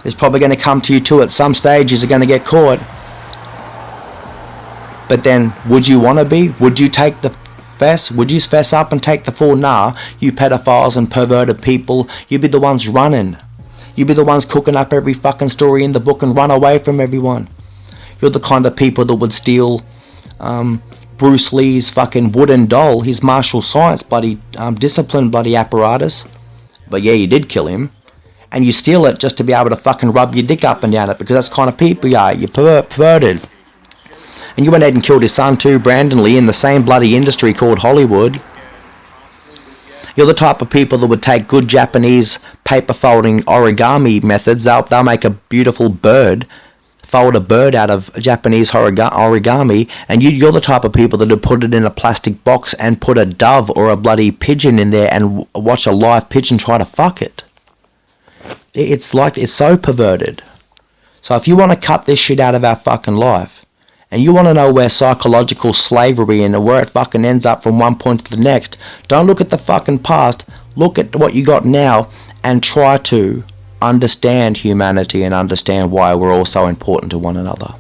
it's probably going to come to you too at some stage. You're going to get caught. But then, would you want to be? Would you take the fess? Would you fess up and take the full? Nah, you pedophiles and perverted people, you'd be the ones running. You'd be the ones cooking up every fucking story in the book and run away from everyone. You're the kind of people that would steal Bruce Lee's fucking wooden doll, his martial science bloody discipline bloody apparatus. But yeah, you did kill him. And you steal it just to be able to fucking rub your dick up and down it, because that's the kind of people you are. You're perverted. And you went ahead and killed his son too, Brandon Lee, in the same bloody industry called Hollywood. You're the type of people that would take good Japanese paper folding origami methods. They'll make a beautiful bird, fold a bird out of Japanese origami, and you're the type of people that would put it in a plastic box and put a dove or a bloody pigeon in there and watch a live pigeon try to fuck it. It's so perverted. So if you want to cut this shit out of our fucking life, and you want to know where psychological slavery and where it fucking ends up from one point to the next, don't look at the fucking past, look at what you got now and try to understand humanity and understand why we're all so important to one another.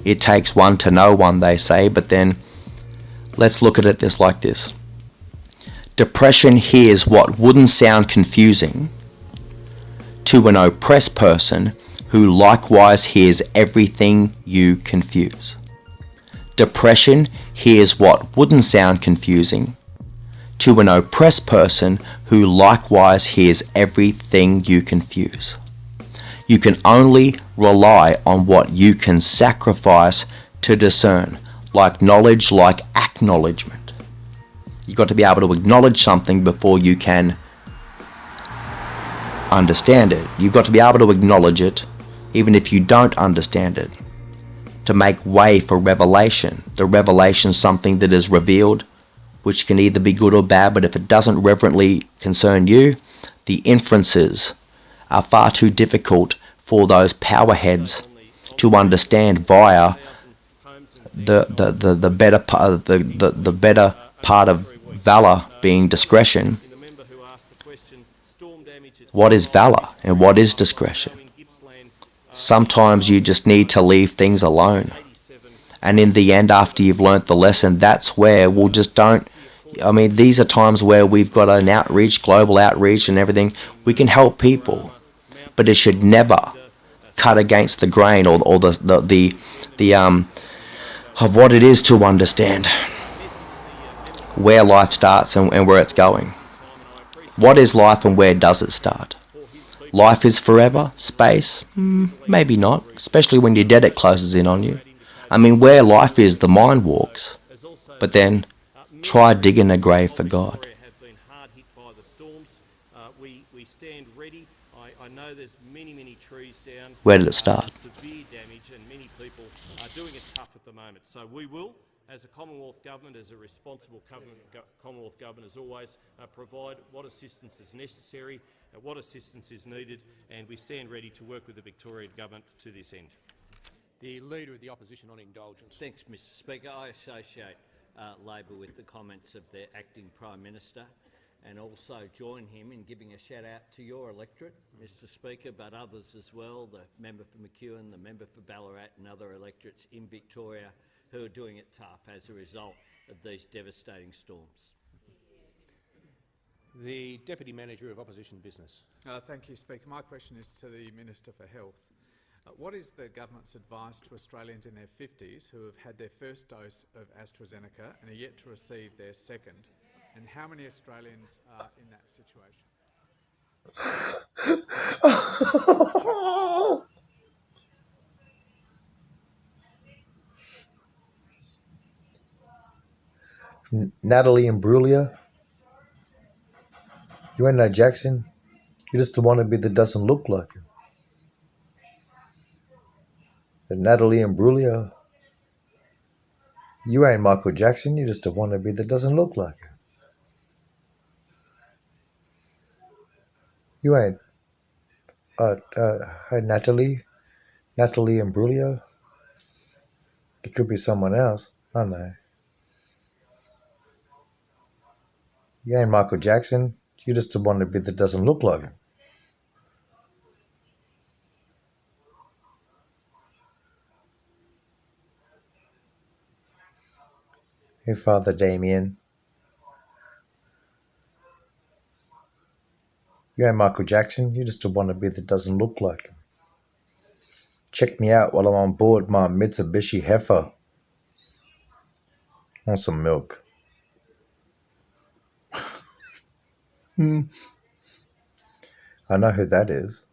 It takes one to know one, they say, but then let's look at it like this. Depression hears what wouldn't sound confusing to an oppressed person who likewise hears everything you confuse. Depression hears what wouldn't sound confusing to an oppressed person who likewise hears everything you confuse. You can only rely on what you can sacrifice to discern, like knowledge, like acknowledgement. You've got to be able to acknowledge something before you can understand it. You've got to be able to acknowledge it even if you don't understand it, to make way for revelation. The revelation is something that is revealed, which can either be good or bad, but if it doesn't reverently concern you, the inferences are far too difficult for those power heads to understand via the better part of valor being discretion. What is valor and what is discretion? Sometimes you just need to leave things alone. And in the end, after you've learnt the lesson, that's where we'll just don't... I mean, these are times where we've got an outreach, global outreach and everything. We can help people, but it should never cut against the grain or the of what it is to understand where life starts and where it's going. What is life and where does it start? Life is forever? Space? Maybe not, especially when you're dead it closes in on you. I mean, where life is, the mind walks. But then, try digging a grave for God. Where did it start? So we will, as a Commonwealth Government, as a responsible Commonwealth Government as always, provide what assistance is necessary, what assistance is needed, and we stand ready to work with the Victorian Government to this end. The Leader of the Opposition on indulgence. Thanks, Mr Speaker. I associate Labor with the comments of the Acting Prime Minister and also join him in giving a shout out to your electorate, Mr Speaker, but others as well, the member for McEwen, the member for Ballarat and other electorates in Victoria who are doing it tough as a result of these devastating storms. The Deputy Manager of Opposition Business. Thank you, Speaker. My question is to the Minister for Health. What is the government's advice to Australians in their 50s who have had their first dose of AstraZeneca and are yet to receive their second? And how many Australians are in that situation? Natalie Imbruglia. You ain't no Jackson. You're just the wannabe that doesn't look like him. And Natalie Imbruglia. You ain't Michael Jackson. You're just a wannabe that doesn't look like him. You ain't. Hey, Natalie Imbruglia. It could be someone else. I know. You ain't Michael Jackson. You're just a wannabe that doesn't look like him. Hey, Father Damien. You ain't Michael Jackson. You're just a wannabe that doesn't look like him. Check me out while I'm on board my Mitsubishi Heifer. Want some milk. I know who that is.